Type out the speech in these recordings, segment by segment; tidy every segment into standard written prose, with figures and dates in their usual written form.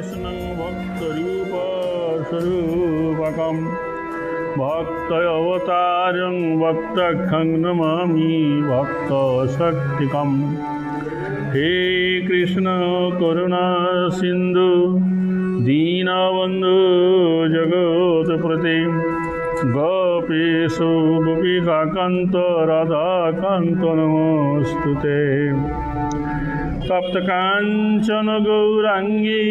कृष्णं भक्तरूपस्वरूपकं भक्तावतारं भक्तखं नमामि भक्तशक्तिकम्। हे कृष्ण करुणा सिंधु दीनबंधु जगत्पते गोपीशु गोपिकान्त राधाकान्त नमोस्तुते। तप्तकाञ्चन गौरांगी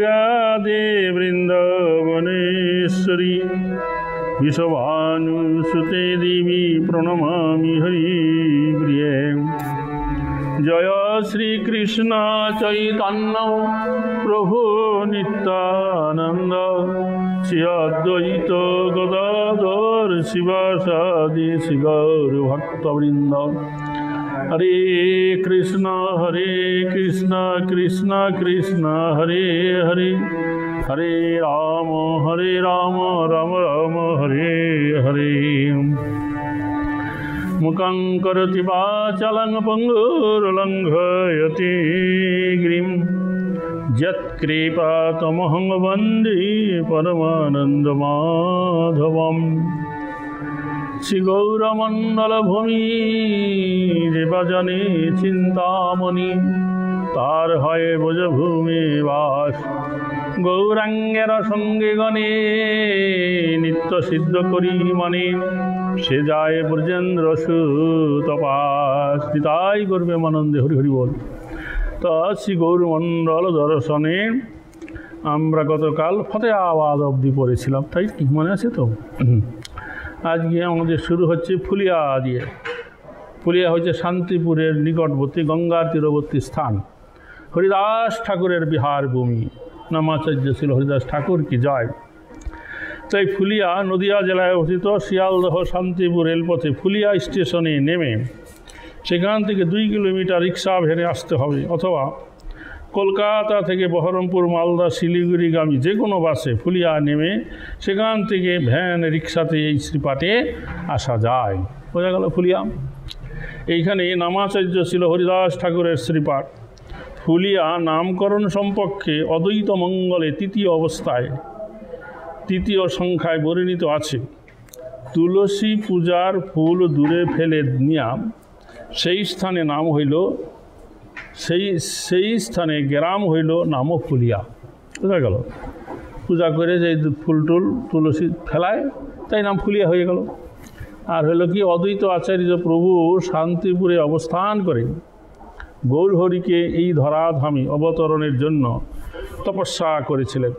राधे वृन्दावनेश्वरी विश्वभानुसुते देवी प्रणमामि हरिप्रिये। जय श्री कृष्ण चैतन्य प्रभु नित्यानंद श्री अद्वैत गदाधर शिवासादि गौर भक्तवृंद। हरे कृष्ण कृष्ण कृष्ण हरे हरे, हरे राम राम राम हरे हरे। मुखं करोति वाचालं पङ्गुर्लङ्घयति गिरिं यत्कृपातमहं वन्दे परमानन्दमाधवम्। श्रीगौरमण्डलभूमि देवजने चिन्तामणि तार हय भुजभूमि वास गौरांगेर संगे गणे नित्य सिद्ध करी मने से जाए ब्रजेन्द्र सुतपास निताई गर्वे मानंदे हरि हरि बोल। तो श्री गौरमंडल दर्शने আমরা গতকাল ফতেহাবাদ অবধি পড়েছিলাম, তাই কি মনে আছে তো? আজকে আমাদের শুরু হচ্ছে ফুলিয়া দিয়ে। ফুলিয়া হচ্ছে শান্তিপুরের নিকটবর্তী গঙ্গার তীরবর্তী স্থান, হরিদাস ঠাকুরের বিহার ভূমি। নামাচার্য ছিল হরিদাস ঠাকুর কি জয়। তাই ফুলিয়া নদিয়া জেলায় অবস্থিত শিয়ালদহ শান্তিপুর রেলপথে ফুলিয়া স্টেশনে নেমে সেখান থেকে 2 কিলোমিটার রিক্সা ভেড়ে আসতে হবে, অথবা কলকাতা থেকে বহরমপুর মালদা শিলিগুড়িগামী যে কোনো বাসে ফুলিয়া নেমে সেখান থেকে ভ্যান রিক্সাতে এই শ্রীপাঠে আসা যায়। বোঝা গেল ফুলিয়া। এইখানে নামাচার্য ছিল হরিদাস ঠাকুরের শ্রীপাঠ। ফুলিয়া নামকরণ সম্পর্কে অদ্বৈত মঙ্গলে তৃতীয় অবস্থায় তৃতীয় সংখ্যায় বর্ণিত আছে। তুলসী পূজার ফুল দূরে ফেলে নিয়া সেই স্থানে নাম হইল, সেই স্থানে গ্রাম হইল নাম ফুলিয়া। বুঝা গেল? পূজা করে যে ফুল টুল তুলসী ফেলায় তাই নাম ফুলিয়া হয়ে গেল। আর হইল কি, অদ্বৈত আচার্য প্রভু শান্তিপুরে অবস্থান করে গৌরহরিকে এই ধরাধামে অবতরণের জন্য তপস্যা করেছিলেন।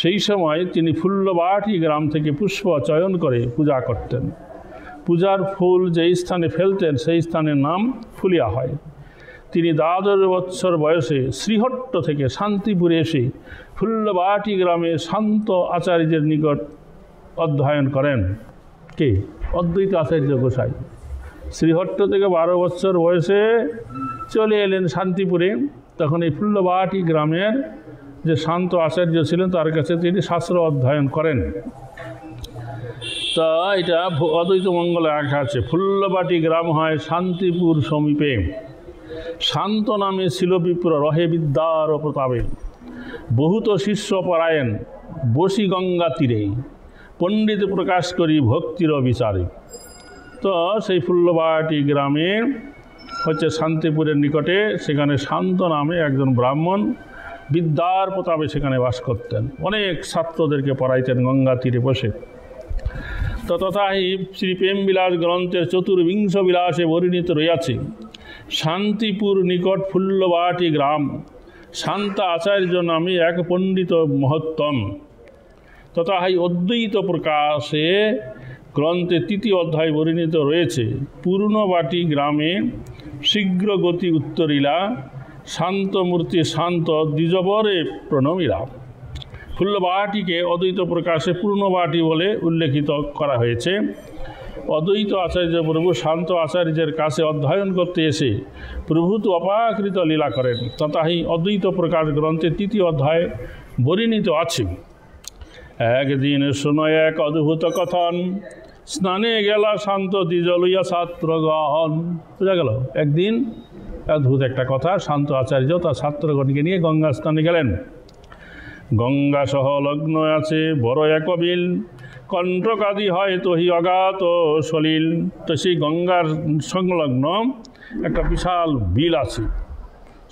সেই সময় তিনি ফুল্লবাটি গ্রাম থেকে পুষ্প চয়ন করে পূজা করতেন। পূজার ফুল যেই স্থানে ফেলতেন সেই স্থানের নাম ফুলিয়া হয়। তিনি 12 বৎসর বয়সে শ্রীহট্ট থেকে শান্তিপুরে এসে ফুল্লবাটি গ্রামে শান্ত আচার্যের নিকট অধ্যয়ন করেন। কে? অদ্বৈত আচার্য গোসাই। শ্রীহট্ট থেকে 12 বৎসর বয়সে চলে এলেন শান্তিপুরে। তখন এই ফুল্লবাটি গ্রামের যে শান্ত আচার্য ছিলেন তার কাছে তিনি শাস্ত্র অধ্যয়ন করেন। তা এটা অদ্বৈত মঙ্গলে আখ্যা আছে। ফুল্লবাটি গ্রাম হয় শান্তিপুর সমীপে। শান্ত নামে ছিল বিপ্র, রহে বিদ্যার প্রতাপে। বহুত শিষ্য পরায়ণ বসি গঙ্গা তীরে, পণ্ডিত প্রকাশ করি ভক্তির বিচারে। তো সেই ফুল্লবাটি গ্রামে হচ্ছে শান্তিপুরের নিকটে, সেখানে শান্ত নামে একজন ব্রাহ্মণ বিদ্যার প্রতাপে সেখানে বাস করতেন। অনেক ছাত্রদেরকে পড়াইতেন গঙ্গা তীরে বসে। তো তথাই শ্রী প্রেমবিলাস গ্রন্থের ৪বিংশ বিলাসে বর্ণিত রইয়াছে, শান্তিপুর নিকট ফুল্লবাটি গ্রাম, শান্ত আচার্য নামে এক পণ্ডিত মহত্তম। তথাই অদ্বৈত প্রকাশে গ্রন্থে ৩য় অধ্যায় বর্ণিত রয়েছে, পূর্ণবাটি গ্রামে শীঘ্র গতি উত্তরিলা, শান্তমূর্তি শান্ত দ্বিজবরে প্রণমীরা। ফুল্লবাটিকে অদ্বৈত প্রকাশে পূর্ণবাটি বলে উল্লেখিত করা হয়েছে। অদ্বৈত আচার্য প্রভু শান্ত আচার্যের কাছে অধ্যয়ন করতে এসে প্রভু তো অপাকৃত লীলা করেন। তথাহি অদ্বৈত প্রকাশ গ্রন্থে ৩য় অধ্যায় বর্ণিত আছে। একদিন শোনো এক অদ্ভুত কথন, স্নানে গেলা শান্ত দ্বিজ লইয়া ছাত্রগণ। বোঝা গেল? একদিন অদ্ভুত একটা কথা, শান্ত আচার্য তার ছাত্রগণকে নিয়ে গঙ্গা স্নানে গেলেন। গঙ্গা সহ লগ্ন আছে বড় এক বিল, কণ্টকাদি হয় তহি অগাত সলিল। তো সেই গঙ্গার সংলগ্ন একটা বিশাল বিল আছে,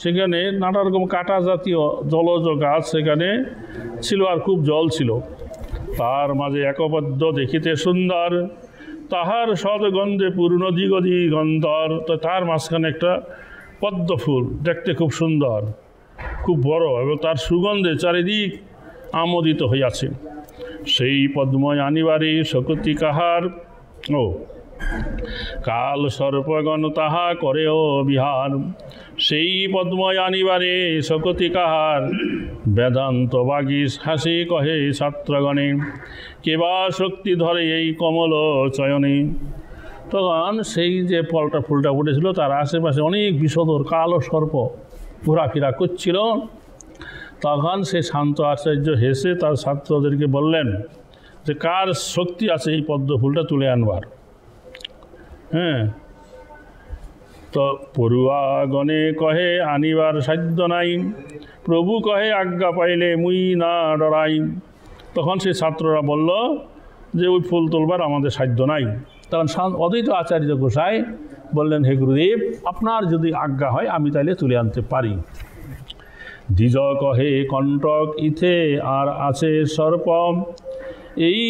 সেখানে নানা রকম কাঁটা জাতীয় জলজ গাছ সেখানে ছিল, আর খুব জল ছিল। তার মাঝে একপদ্ম দেখিতে সুন্দর, তাহার সদগন্ধে পূর্ণ দিগদি গন্ধর। তো তার মাঝখানে একটা পদ্ম ফুল দেখতে খুব সুন্দর, খুব বড়, এবং তার সুগন্ধে চারিদিক আমোদিত হইয়াছে। সেই পদ্ময় আনিবারে শকুতি কাহার, ও কাল সর্পগণ তাহা করেও বিহার। সেই পদ্ময় আনিবারে শকুতি কাহার, বেদান্ত বাগীশ হাসি কহে ছাত্রগণে, কেবা শক্তি ধরে এই কমল চয়নে। তখন সেই যে ফুলটা উঠেছিল তার আশেপাশে অনেক বিষধর কালো সর্প ঘোরাফেরা করছিল। তখন সে শান্ত আচার্য হেসে তার ছাত্রদেরকে বললেন যে কার শক্তি আছে এই পদ্ম ফুলটা তুলে আনবার। হ্যাঁ, তো পড়ুয়াগণে কহে আনিবার সাধ্য নাই, প্রভু কহে আজ্ঞা পাইলে মুই না ডরাই। তখন সেই ছাত্ররা বলল যে ওই ফুল তুলবার আমাদের সাধ্য নাই। তখন অদ্বৈত আচার্য গোসাই বললেন, হে গুরুদেব, আপনার যদি আজ্ঞা হয় আমি তাইলে তুলে আনতে পারি। দ্বিজ কহে কণ্টক ইথে আর আছে সর্প, এই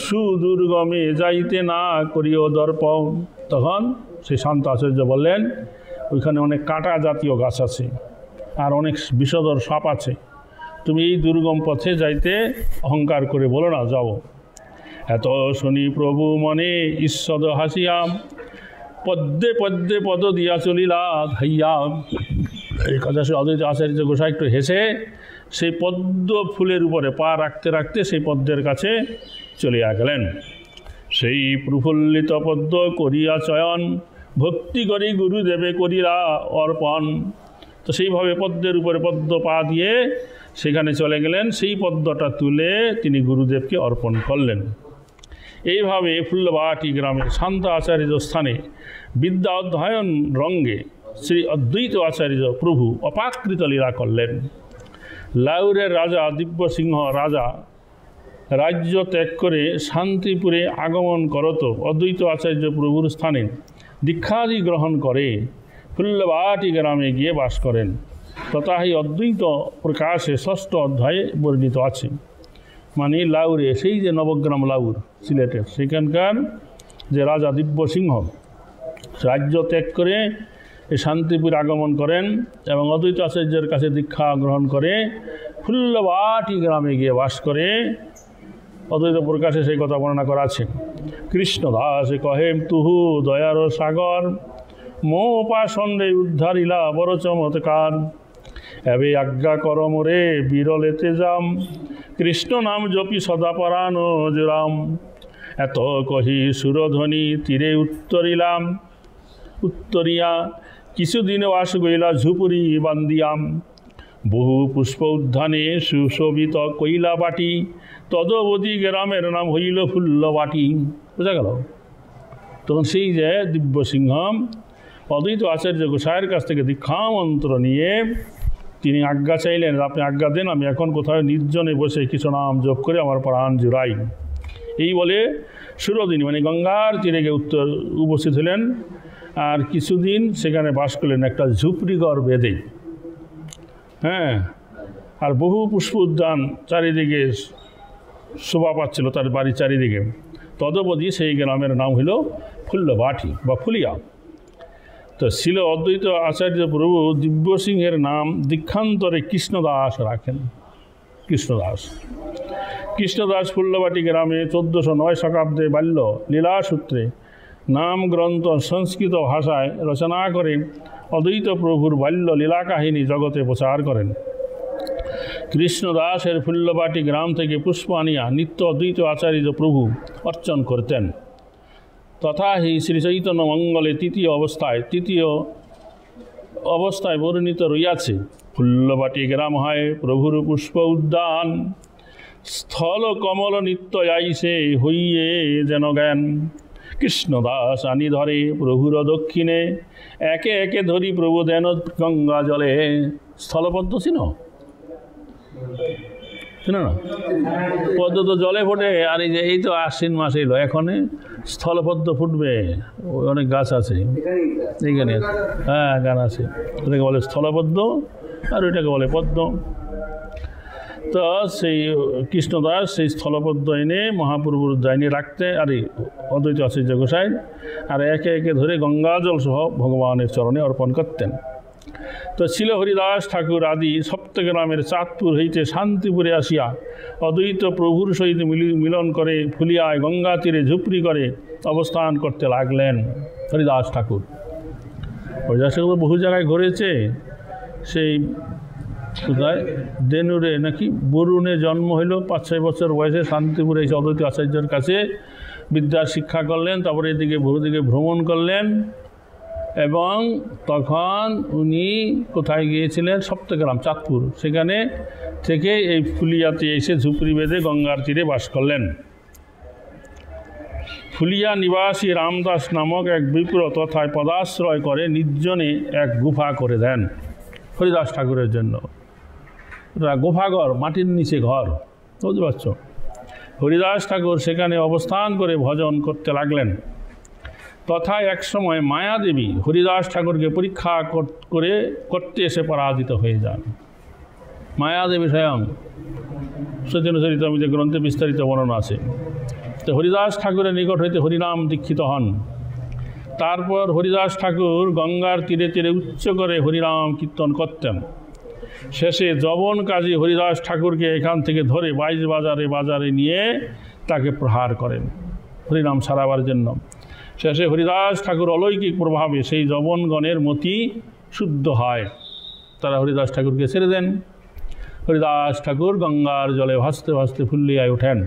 সুদুর্গমে যাইতে না করিও দর্প। তখন সেই শান্ত আচার্য বললেন, ওইখানে অনেক কাঁটা জাতীয় গাছ আছে আর অনেক বিষধর সাপ আছে, তুমি এই দুর্গম পথে যাইতে অহংকার করে বলো না, যাও। এত শুনি প্রভু মনে ঈশ্বর হাসিয়াম, পদ্মে পদ্মে পদ দিয়া চলিলা ধাইয়া। এই কথা সে অদ্বৈত আচার্য গোসাই একটু হেসে সেই পদ্ম ফুলের উপরে পা রাখতে রাখতে সেই পদ্মের কাছে চলিয়া গেলেন। সেই প্রফুল্লিত পদ্ম করিয়া চয়ন, ভক্তি করি গুরুদেবে করিলা অর্পণ। তো সেইভাবে পদ্মের উপরে পদ্ম পা দিয়ে সেখানে চলে গেলেন, সেই পদ্মটা তুলে তিনি গুরুদেবকে অর্পণ করলেন। এইভাবে ফুল্লবাটি গ্রামের শান্ত আচার্য স্থানে বিদ্যা অধ্যয়ন রঙ্গে শ্রী অদ্বৈত আচার্য প্রভু অপাকৃত লীলা করলেন। লাউরের রাজা দিব্যসিংহ রাজা রাজ্য ত্যাগ করে শান্তিপুরে আগমন করত অদ্বৈত আচার্য প্রভুর স্থানে দীক্ষাদি গ্রহণ করে ফুল্লবাটি গ্রামে গিয়ে বাস করেন। তথাহি অদ্বৈত প্রকাশে 6ষ্ঠ অধ্যায়ে বর্ণিত আছে। মানে লাউরে, সেই যে নবগ্রাম লাউর সিলেটের, সেখানকার যে রাজা দিব্যসিংহ রাজ্য ত্যাগ করে এই শান্তিপুর আগমন করেন এবং অদ্বৈত আচার্যের কাছে দীক্ষা গ্রহণ করে ফুল্লবাটি গ্রামে গিয়ে বাস করে। অদ্বৈত প্রকাশে সেই কথা বর্ণনা করা আছে। কৃষ্ণদাস কহেম তুহু দয়ার সাগর, মো উপাসনে উদ্ধারিলা বড় চমৎকার। এবে আজ্ঞা কর মোরে বিরলেতে যাম, কৃষ্ণ নাম জপি সদা পরাণ জুরাম। এত কহি সুরধ্বনি তীরে উত্তরিয়া, কিছুদিনে বাস গইলা ঝুপুরি বান্দিয়াম। বহু পুষ্প উদ্যানে সুশোভিত কৈলা বাটি, তদবধি গ্রামের নাম হইল ফুল্লবাটি। বোঝা গেল? তখন সেই যে দিব্যসিংহ অদ্বৈত আচার্য গোসাইয়ের কাছ থেকে দীক্ষামন্ত্র নিয়ে তিনি আজ্ঞা চাইলেন, আপনি আজ্ঞা দেন, আমি এখন কোথাও নির্জনে বসে কিছু নাম জপ করে আমার প্রাণ জুড়াই। এই বলে সুরদিনী মানে গঙ্গার তীরে গিয়ে উপস্থিত হলেন, আর কিছুদিন সেখানে বাস করলেন একটা ঝুপড়িঘর বেঁধে। হ্যাঁ, আর বহু পুষ্প উদ্যান চারিদিকে শোভা পাচ্ছিল তার বাড়ির চারিদিকে। তদবধি সেই গ্রামের নাম হইল ফুল্লবাটি বা ফুলিয়া। তো ছিল অদ্বৈত আচার্য প্রভু দিব্যসিংহের নাম দীক্ষান্তরে কৃষ্ণদাস রাখেন। কৃষ্ণদাস ফুল্লবাটি গ্রামে 1409 শতাব্দে বাল্য লীলাসূত্রে নাম গ্রন্থ সংস্কৃত ভাষায় রচনা করে অদ্বৈত প্রভুর বাল্য লীলা কাহিনী জগতে প্রচার করেন। কৃষ্ণদাসের ফুল্লবাটি গ্রাম থেকে পুষ্প আনিয়া নিত্য অদ্বৈত আচার্য প্রভু অর্চন করতেন। তথা হি শ্রী চৈতন্য মঙ্গলে তৃতীয় অবস্থায় বর্ণিত রইয়াছে। ফুল্লবাটি গ্রাম হয় প্রভুর পুষ্প উদ্যান, স্থল কমল নিত্য আইসে হইয়ে যেন জ্ঞান। কৃষ্ণদাস আনি ধরে প্রভুর দক্ষিণে, একে একে ধরি প্রভু দেন গঙ্গা জলে। স্থলপদ্ম ছিল শোনো না, পদ্ম তো জলে ফোটে, আর এই তো আশ্বিন মাস এলো, এখন স্থলপদ্ম ফুটবে, অনেক গাছ আছে এইখানে, হ্যাঁ গান আছে, ওটাকে বলে স্থলপদ্ম আর ওইটাকে বলে পদ্ম। তো সেই কৃষ্ণদাস সেই স্থলপদ্ম এনে মহাপ্রভুর যাইনি রাখতে, আর অদ্বৈত আচার্য গোসাই, আর একে একে ধরে গঙ্গাজল সহ ভগবানের চরণে অর্পণ করতেন। তো ছিল হরিদাস ঠাকুর আদি সপ্তগ্রামের চাঁদপুর হইতে শান্তিপুরে আসিয়া অদ্বৈত প্রভুর সহিত মিলন করে ফুলিয়ায় গঙ্গা তীরে ঝুপড়ি করে অবস্থান করতে লাগলেন। হরিদাস ঠাকুর বহু জায়গায় ঘুরেছে, সেই কোথায় দেনুরে নাকি বরুণে জন্ম হইল, 5-6 বছর বয়সে শান্তিপুরে এসে অদ্বৈত আচার্যের কাছে বিদ্যার শিক্ষা করলেন, তারপরে এদিকে বহুদিকে ভ্রমণ করলেন, এবং তখন উনি কোথায় গিয়েছিলেন, সপ্তগ্রাম চাঁদপুর, সেখানে থেকে এই ফুলিয়াতে এসে ঝুপড়ি বেঁধে গঙ্গার তীরে বাস করলেন। ফুলিয়া নিবাসী রামদাস নামক এক বিপ্র তথায় পদাশ্রয় করে নির্জনে এক গুফা করে দেন হরিদাস ঠাকুরের জন্য। গুফাঘর, মাটির নিচে ঘর, বুঝতে পারছ। হরিদাস ঠাকুর সেখানে অবস্থান করে ভজন করতে লাগলেন। তথা এক সময় মায়াদেবী হরিদাস ঠাকুরকে পরীক্ষা করতে এসে পরাজিত হয়ে যান। মায়াদেবী স্বয়ং সচরিতামৃত গ্রন্থে বিস্তারিত বর্ণনা আছে। তো হরিদাস ঠাকুরের নিকট হইতে হরিনাম দীক্ষিত হন। তারপর হরিদাস ঠাকুর গঙ্গার তীরে তীরে উচ্চ করে হরিনাম কীর্তন করতেন। শেষে যবন কাজী হরিদাস ঠাকুরকে এখান থেকে ধরে 22 বাজারে নিয়ে তাকে প্রহার করেন হরিনাম সারাবার জন্য। শেষে হরিদাস ঠাকুর অলৌকিক প্রভাবে সেই যবনগণের মতি শুদ্ধ হয়, তারা হরিদাস ঠাকুরকে ছেড়ে দেন। হরিদাস ঠাকুর গঙ্গার জলে ভাসতে ভাসতে ফুল্লিয়ায় ওঠেন।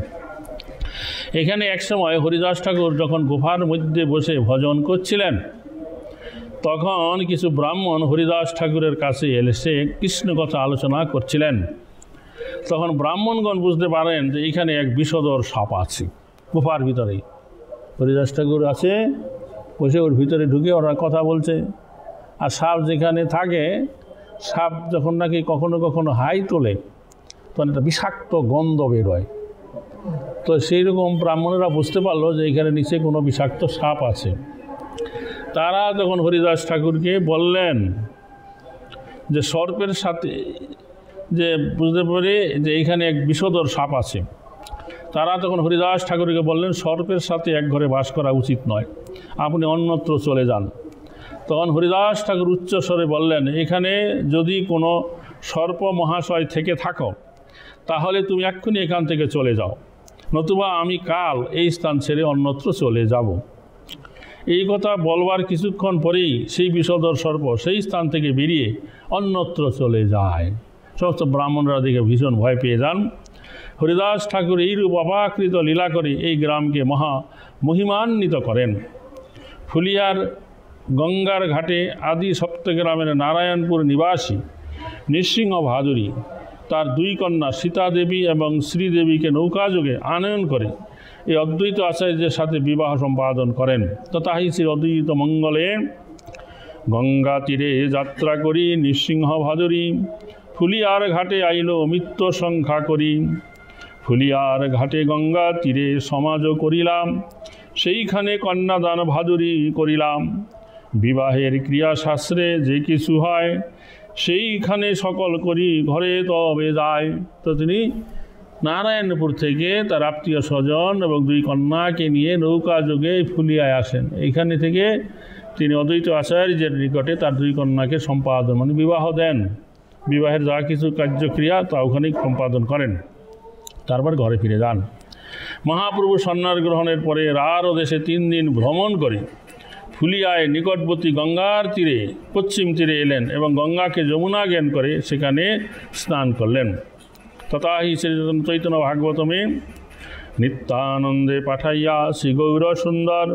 এখানে একসময় হরিদাস ঠাকুর যখন গুফার মধ্যে বসে ভজন করছিলেন, তখন কিছু ব্রাহ্মণ হরিদাস ঠাকুরের কাছে এসে কৃষ্ণ কথা আলোচনা করছিলেন। তখন ব্রাহ্মণগণ বুঝতে পারেন যে এখানে এক বিষধর সাপ আছে গুফার ভিতরে। হরিদাস ঠাকুর আছে বসে, ওর ভিতরে ঢুকে ওরা কথা বলছে। আর সাপ যেখানে থাকে, সাপ যখন নাকি কখনো কখনো হাই তোলে, তখন একটা বিষাক্ত গন্ধ বেরোয়। তো সেই রকম ব্রাহ্মণেরা বুঝতে পারলো যে এখানে নিচে কোনো বিষাক্ত সাপ আছে। তারা তখন হরিদাস ঠাকুরকে বললেন যে সর্পের সাথে, যে বুঝতে পারে যে এইখানে এক বিষধর সাপ আছে। তারা তখন হরিদাস ঠাকুরকে বললেন, সর্পের সাথে এক ঘরে বাস করা উচিত নয়, আপনি অন্যত্র চলে যান। তখন হরিদাস ঠাকুর উচ্চস্বরে বললেন, এখানে যদি কোনো সর্প মহাশয় থেকে থাকো, তাহলে তুমি এক্ষুনি এখান থেকে চলে যাও, নতুবা আমি কাল এই স্থান ছেড়ে অন্যত্র চলে যাব। এই কথা বলবার কিছুক্ষণ পরেই সেই বিষধর সর্প সেই স্থান থেকে বেরিয়ে অন্যত্র চলে যায়। সমস্ত ব্রাহ্মণরা দিকে ভীষণ ভয় পেয়ে যান। হরিদাস ঠাকুর এইরূপ অপাকৃত লীলা করে এই গ্রামকে মহিমান্বিত করেন। ফুলিয়ার গঙ্গার ঘাটে আদি সপ্তগ্রামের নারায়ণপুর নিবাসী নৃসিংহ ভাদুরী তার 2 কন্যা সীতা দেবী এবং শ্রীদেবীকে নৌকাযোগে আনয়ন করে এই অদ্বৈত আচার্যের সাথে বিবাহ সম্পাদন করেন। তথাহি শ্রী অদ্বৈত মঙ্গলে গঙ্গা তীরে যাত্রা করি নৃসিংহ ভাদুরী ফুলিয়ার ঘাটে আইল মৃত্যু সংখ্যা করি। ফুলিয়ার ঘাটে গঙ্গা তীরে সমাজ করিলাম, সেইখানে কন্যাদান ভাদুরী করিলাম। বিবাহের ক্রিয়াশাস্ত্রে যে কিছু হয়, সেইখানে সকল করি ঘরে তবে যায়। তো তিনি নারায়ণপুর থেকে তার আত্মীয় স্বজন এবং 2 কন্যাকে নিয়ে নৌকা যোগে ফুলিয়ায় আসেন। এইখানে থেকে তিনি অদ্বৈত আচার্যের নিকটে তার 2 কন্যাকে সম্পাদন মানে বিবাহ দেন। বিবাহের যা কিছু কার্যক্রিয়া তা ওখানেই সম্পাদন করেন, তারপর ঘরে ফিরে যান। মহাপ্রভু সন্ন্যাস গ্রহণের পরে রাঢ় দেশে 3 দিন ভ্রমণ করে ফুলিয়ায় নিকটবর্তী গঙ্গার তীরে পশ্চিম তীরে এলেন এবং গঙ্গাকে যমুনা জ্ঞান করে সেখানে স্নান করলেন। তথাহি শ্রী চৈতন্য ভাগবতমে নিত্যানন্দে পাঠাইয়া শ্রী গৌর সুন্দর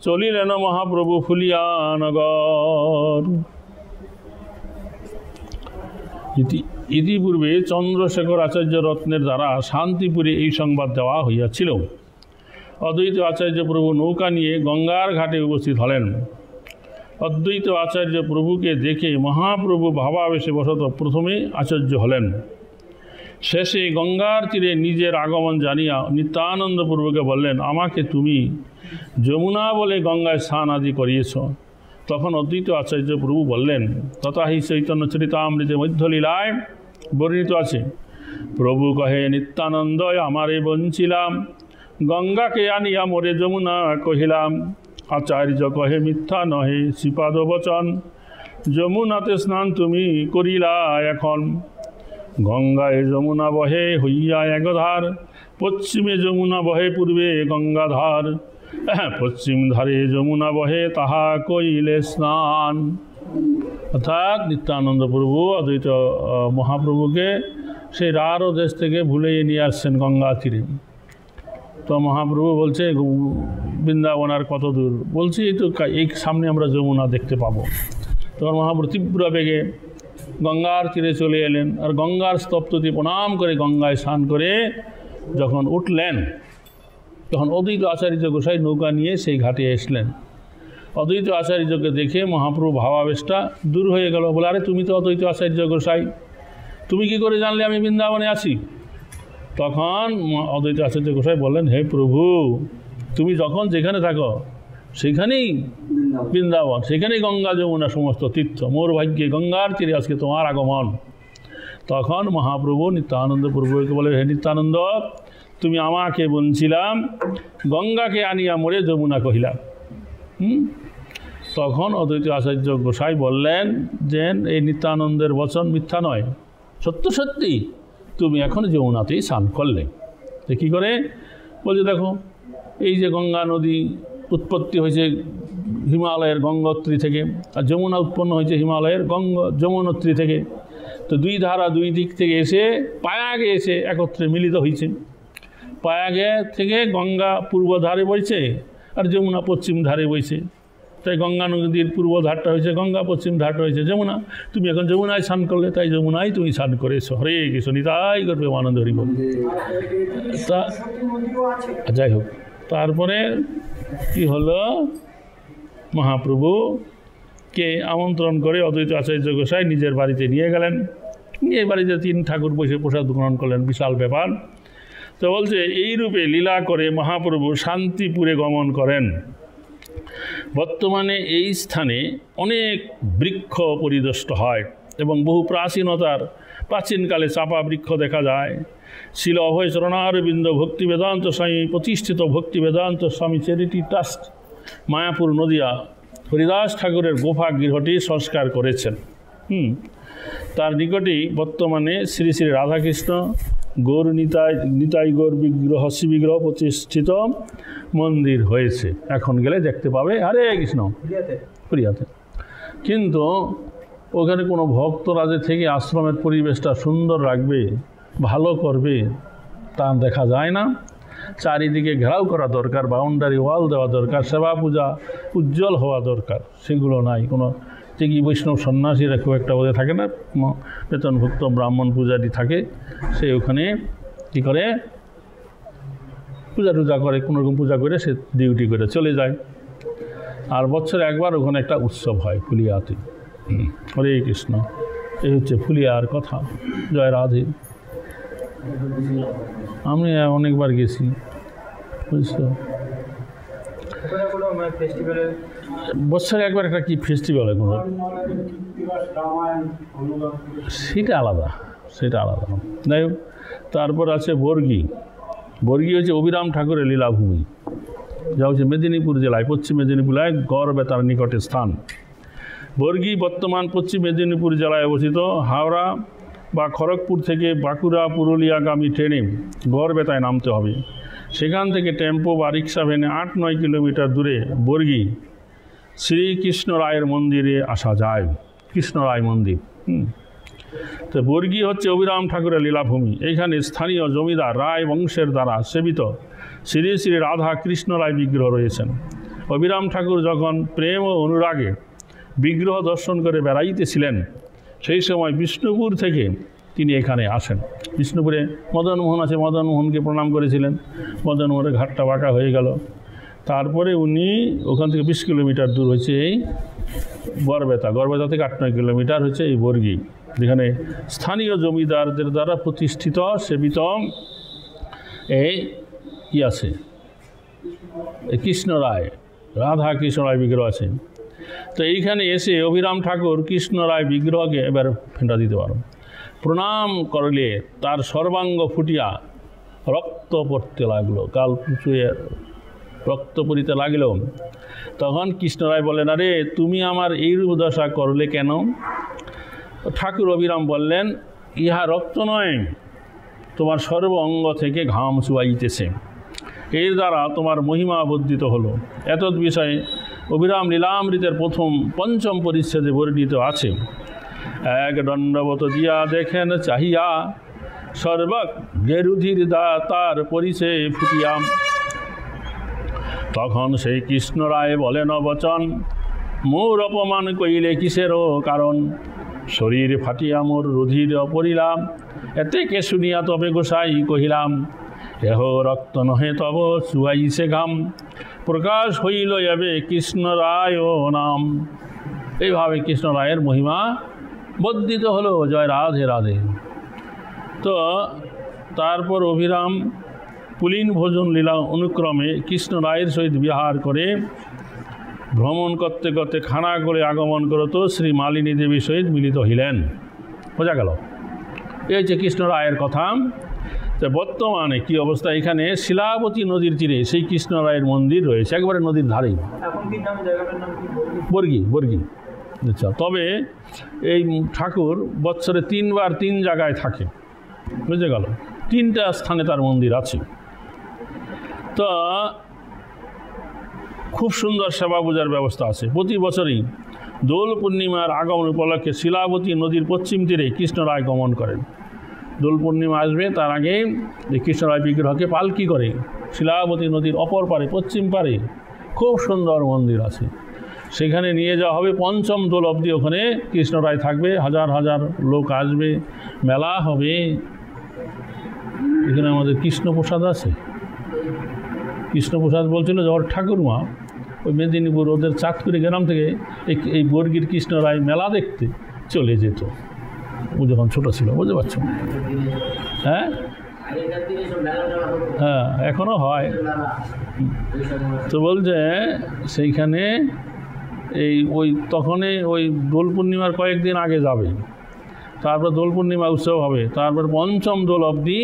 চলিলেন মহাপ্রভু ফুলিয়া নগর। ইতিপূর্বে চন্দ্রশেখর আচার্য রত্নের দ্বারা শান্তিপুরে এই সংবাদ দেওয়া হইয়াছিল। অদ্বৈত আচার্য প্রভু নৌকা নিয়ে গঙ্গার ঘাটে উপস্থিত হলেন। অদ্বৈত আচার্য প্রভুকে দেখে মহাপ্রভু ভাবাবেশে বশত প্রথমে আচার্য হলেন। শেষে গঙ্গার তীরে নিজের আগমন জানিয়া নিত্যানন্দপূর্বকে বললেন, আমাকে তুমি যমুনা বলে গঙ্গায় স্নান আদি করিয়েছ। তখন অদ্বৈত আচার্য প্রভু বললেন, তথা হি চৈতন্য চরিতামৃতে মধ্যলীলায় বর্ণিত আছে। প্রভু কহে, নিত্যানন্দ আমারে বঞ্চিলাম, গঙ্গাকে আনিয়া মোরে যমুনা কহিলাম। আচার্য কহে, মিথ্যা নহে শ্রীপাদ বচন, যমুনাতে স্নান তুমি করিলা এখন। গঙ্গায় যমুনা বহে হইয়া একধার, পশ্চিমে যমুনা বহে পূর্বে গঙ্গাধার। পশ্চিম ধারে যমুনা বহে তাহা কইলে স্নান। অর্থাৎ নিত্যানন্দ প্রভু অদ্বৈত মহাপ্রভুকে সেই রাঢ় দেশ থেকে ভুলিয়ে নিয়ে আসছেন গঙ্গা তীরে। তো মহাপ্রভু বলছে, বৃন্দাবন আর কত দূর? বলছি এই তো এই সামনে আমরা যমুনা দেখতে পাবো। তখন মহাপ্রভু তীব্র বেগে গঙ্গার তীরে চলে এলেন, আর গঙ্গার স্তপ্ততি প্রণাম করে গঙ্গায় স্নান করে যখন উঠলেন, তখন অদ্বৈত আচার্য গোসাই নৌকা নিয়ে সেই ঘাটে এসলেন। অদ্বৈত আচার্যকে দেখে মহাপ্রভু ভাবাবেশটা দূর হয়ে গেল। বলে, আরে তুমি তো অদ্বৈত আচার্য গোসাই, তুমি কি করে জানলে আমি বৃন্দাবনে আছি? তখন অদ্বৈত আচার্য গোসাই বললেন, হে প্রভু, তুমি যখন যেখানে থাকো সেখানেই বৃন্দাবন, সেখানেই গঙ্গা যমুনা সমস্ত তীর্থ। মোর ভাগ্যে গঙ্গার তীরে আজকে তোমার আগমন। তখন মহাপ্রভু নিত্যানন্দ প্রভুকে বলে, হে নিত্যানন্দ, তুমি আমাকে বলছিলাম, গঙ্গাকে আনিয়া মোরে যমুনা কহিলাম। তখন অদ্বৈত আচার্য গোসাই বললেন যে এই নিত্যানন্দের বচন মিথ্যা নয়, সত্য সত্যি তুমি এখন যমুনাতেই স্নান করলে। তো কী করে? বলছে, দেখো এই যে গঙ্গা নদী উৎপত্তি হয়েছে হিমালয়ের গঙ্গোত্রী থেকে, আর যমুনা উৎপন্ন হয়েছে হিমালয়ের যমুনোত্রী থেকে। তো দুই ধারা দুই দিক থেকে এসে পায়াগে এসে একত্রে মিলিত হয়েছে। পায়াগে থেকে গঙ্গা পূর্ব ধারে বইছে আর যমুনা পশ্চিম ধারে বইছে। তাই গঙ্গা নদীর পূর্ব ধারটা হয়েছে গঙ্গা, পশ্চিম ধারটা হয়েছে যমুনা। তুমি এখন যমুনায় স্নান করলে, তাই যমুনায় তুমি স্নান করেছো। হরে কৃষ্ণ, নিতাই করবে আনন্দ হরি বল। তা যাই হোক, তারপরে কি হলো, মহাপ্রভুকে আমন্ত্রণ করে অদ্বৈত আচার্য গোসাই নিজের বাড়িতে নিয়ে গেলেন। নিয়ে বাড়িতে 3 ঠাকুর বসে প্রসাদ গ্রহণ করলেন, বিশাল ব্যাপার। তো বলছে, এই রূপে লীলা করে মহাপ্রভু শান্তিপুরে গমন করেন। বর্তমানে এই স্থানে অনেক বৃক্ষ পরিদৃষ্ট হয় এবং বহু প্রাচীনকালে চাপা বৃক্ষ দেখা যায়। শিল অভয় চরণারবিন্দ ভক্তি বেদান্ত স্বামী প্রতিষ্ঠিত ভক্তি বেদান্ত স্বামী চ্যারিটি ট্রাস্ট মায়াপুর নদিয়া হরিদাস ঠাকুরের গোফা গৃহটি সংস্কার করেছেন। তার নিকটেই বর্তমানে শ্রী শ্রী রাধাকৃষ্ণ গৌর নিতাই গৌর বিগ্রহ শ্রীবিগ্রহ প্রতিষ্ঠিত মন্দির হয়েছে। এখন গেলে দেখতে পাবে। হরে কৃষ্ণ, প্রিয়াতে। কিন্তু ওখানে কোনো ভক্তরাজে থেকে আশ্রমের পরিবেশটা সুন্দর রাখবে, ভালো করবে, তা দেখা যায় না। চারিদিকে ঘেরাও করা দরকার, বাউন্ডারি ওয়াল দেওয়া দরকার, সেবা পূজা উজ্জ্বল হওয়া দরকার, সেগুলো নাই। কোনো ত্যাগী বৈষ্ণব সন্ন্যাসীরা খুব একটা বোধে থাকে না, বেতনভুক্ত ব্রাহ্মণ পূজারি থাকে, সে ওখানে কী করে পূজা টুজা করে, কোনোরকম পূজা করে সে ডিউটি করে চলে যায়। আর বছরে একবার ওখানে একটা উৎসব হয় ফুলিয়াতে। হরে কৃষ্ণ, এই হচ্ছে ফুলিয়ার কথা। জয় রাধে। আমি অনেকবার গেছি, বুঝছো। বছরে একবার একটা কি ফেস্টিভ্যাল হয় কোনো, সেটা আলাদা। যাই হোক, তারপর আছে বর্গী। বর্গী হচ্ছে অভিরাম ঠাকুরের লীলাভূমি, যা হচ্ছে মেদিনীপুর জেলায়, পশ্চিম মেদিনীপুর জেলায় গড়বেতার নিকটে স্থান। বর্গী বর্তমান পশ্চিম মেদিনীপুর জেলায় অবস্থিত। হাওড়া বা খড়গপুর থেকে বাঁকুড়া পুরুলিয়াগামী ট্রেনে গড়বেতায় নামতে হবে। সেখান থেকে টেম্পো বা রিক্সা ভ্যানে 8-9 কিলোমিটার দূরে বর্গী শ্রীকৃষ্ণ রায়ের মন্দিরে আসা যায়। কৃষ্ণ রায় মন্দির। তো বর্গী হচ্ছে অভিরাম ঠাকুরের লীলাভূমি। এইখানে স্থানীয় জমিদার রায় বংশের দ্বারা সেবিত শ্রী শ্রী রাধা কৃষ্ণ রায় বিগ্রহ রয়েছেন। অভিরাম ঠাকুর যখন প্রেম ও অনুরাগে বিগ্রহ দর্শন করে বেড়াইতেছিলেন, সেই সময় বিষ্ণুপুর থেকে তিনি এখানে আসেন। বিষ্ণুপুরে মদনমোহন আছে, মদনমোহনকে প্রণাম করেছিলেন। মদনমোহনের ঘাটটা বাঁকা হয়ে গেল। তারপরে উনি ওখান থেকে 20 কিলোমিটার দূর হচ্ছে এই গড়বেতা। গড়বেতা থেকে 8-9 কিলোমিটার হচ্ছে এই বর্গী। যেখানে স্থানীয় জমিদারদের দ্বারা প্রতিষ্ঠিত সেবিত এই কি আছে, কৃষ্ণ রায়, রাধা কৃষ্ণ রায় বিগ্রহ আছে। তো এইখানে এসে অভিরাম ঠাকুর কৃষ্ণ রায় বিগ্রহকে এবার ফেঁটা দিতে পারো। প্রণাম করলে তার সর্বাঙ্গ ফুটিয়া রক্ত পড়তে লাগলো, কাল চুয়ে রক্ত পড়িতে লাগল। তখন কৃষ্ণ রায় বললেন, আরে তুমি আমার এইরূপ দশা করলে কেন? ঠাকুর অভিরাম বললেন, ইহা রক্ত নয়, তোমার সর্ব অঙ্গ থেকে ঘাম চুয়াইতেছে, এর দ্বারা তোমার মহিমা বর্ধিত হলো। এতদ বিষয়ে অভিরাম লীলামৃতের পঞ্চম পরিচ্ছেদে বর্ণিত আছে। এক দণ্ডবত দিয়া দেখেন চাহিয়া, সর্বক গেরুধির তার পরিচে ফুটিয়া। তখন সেই কৃষ্ণ রায় বলেন বচন, মোর অপমান কইলে কিসেরও কারণ, শরীর ফাটিয়া মোর রুধির পড়িলাম, এতে কে শুনিয়া তবে গোসাই কহিলাম, এহ রক্ত নহে তব চুয়াইছে ঘাম, প্রকাশ হইল এবে কৃষ্ণ রায় নাম। এইভাবে কৃষ্ণ রায়ের মহিমা বর্ধিত হলো। জয় রাধে রাধে। তো তারপর অভিরাম পুলিন ভোজন লীলা অনুক্রমে কৃষ্ণ রায়ের সহিত বিহার করে ভ্রমণ করতে করতে খানা করে আগমন করত শ্রী মালিনী দেবীর সহিত মিলিত হইলেন। বোঝা গেল? এই যে কৃষ্ণ রায়ের কথা। তো বর্তমানে কি অবস্থা, এখানে শিলাবতী নদীর তীরে সেই কৃষ্ণ রায়ের মন্দির রয়েছে, একবারে নদীর ধারেই, বর্গী বর্গী। আচ্ছা, তবে এই ঠাকুর বৎসরে 3 বার 3 জায়গায় থাকে, বুঝে গেল? 3টা স্থানে তার মন্দির আছে। তো খুব সুন্দর সেবা পূজার ব্যবস্থা আছে। প্রতি বছরই দোল পূর্ণিমার আগমন উপলক্ষে শিলাবতী নদীর পশ্চিম তীরে কৃষ্ণ রায় গমন করেন। দোল পূর্ণিমা আসবে, তার আগে কৃষ্ণ রায় বিগ্রহকে পালকি করে শিলাবতী নদীর অপর পারে, পশ্চিম পারে খুব সুন্দর মন্দির আছে, সেখানে নিয়ে যাওয়া হবে। 5ম দোল অবধি ওখানে কৃষ্ণ রায় থাকবে, হাজার হাজার লোক আসবে, মেলা হবে। এখানে আমাদের কৃষ্ণপ্রসাদ আছে। কৃষ্ণপ্রসাদ বলছিল যে ওর ঠাকুরমা ওই মেদিনীপুর ওদের চাঁদপুরি গ্রাম থেকে এই বর্গীর কৃষ্ণ রায় মেলা দেখতে চলে যেত, ও যখন ছোটো ছিল, বুঝতে পারছো? হ্যাঁ হ্যাঁ, এখনও হয়। তো বলছে সেইখানে তখনই ওই দোল পূর্ণিমার কয়েকদিন আগে যাবে, তারপর দোল পূর্ণিমা উৎসব হবে, তারপর 5ম দোল অবধি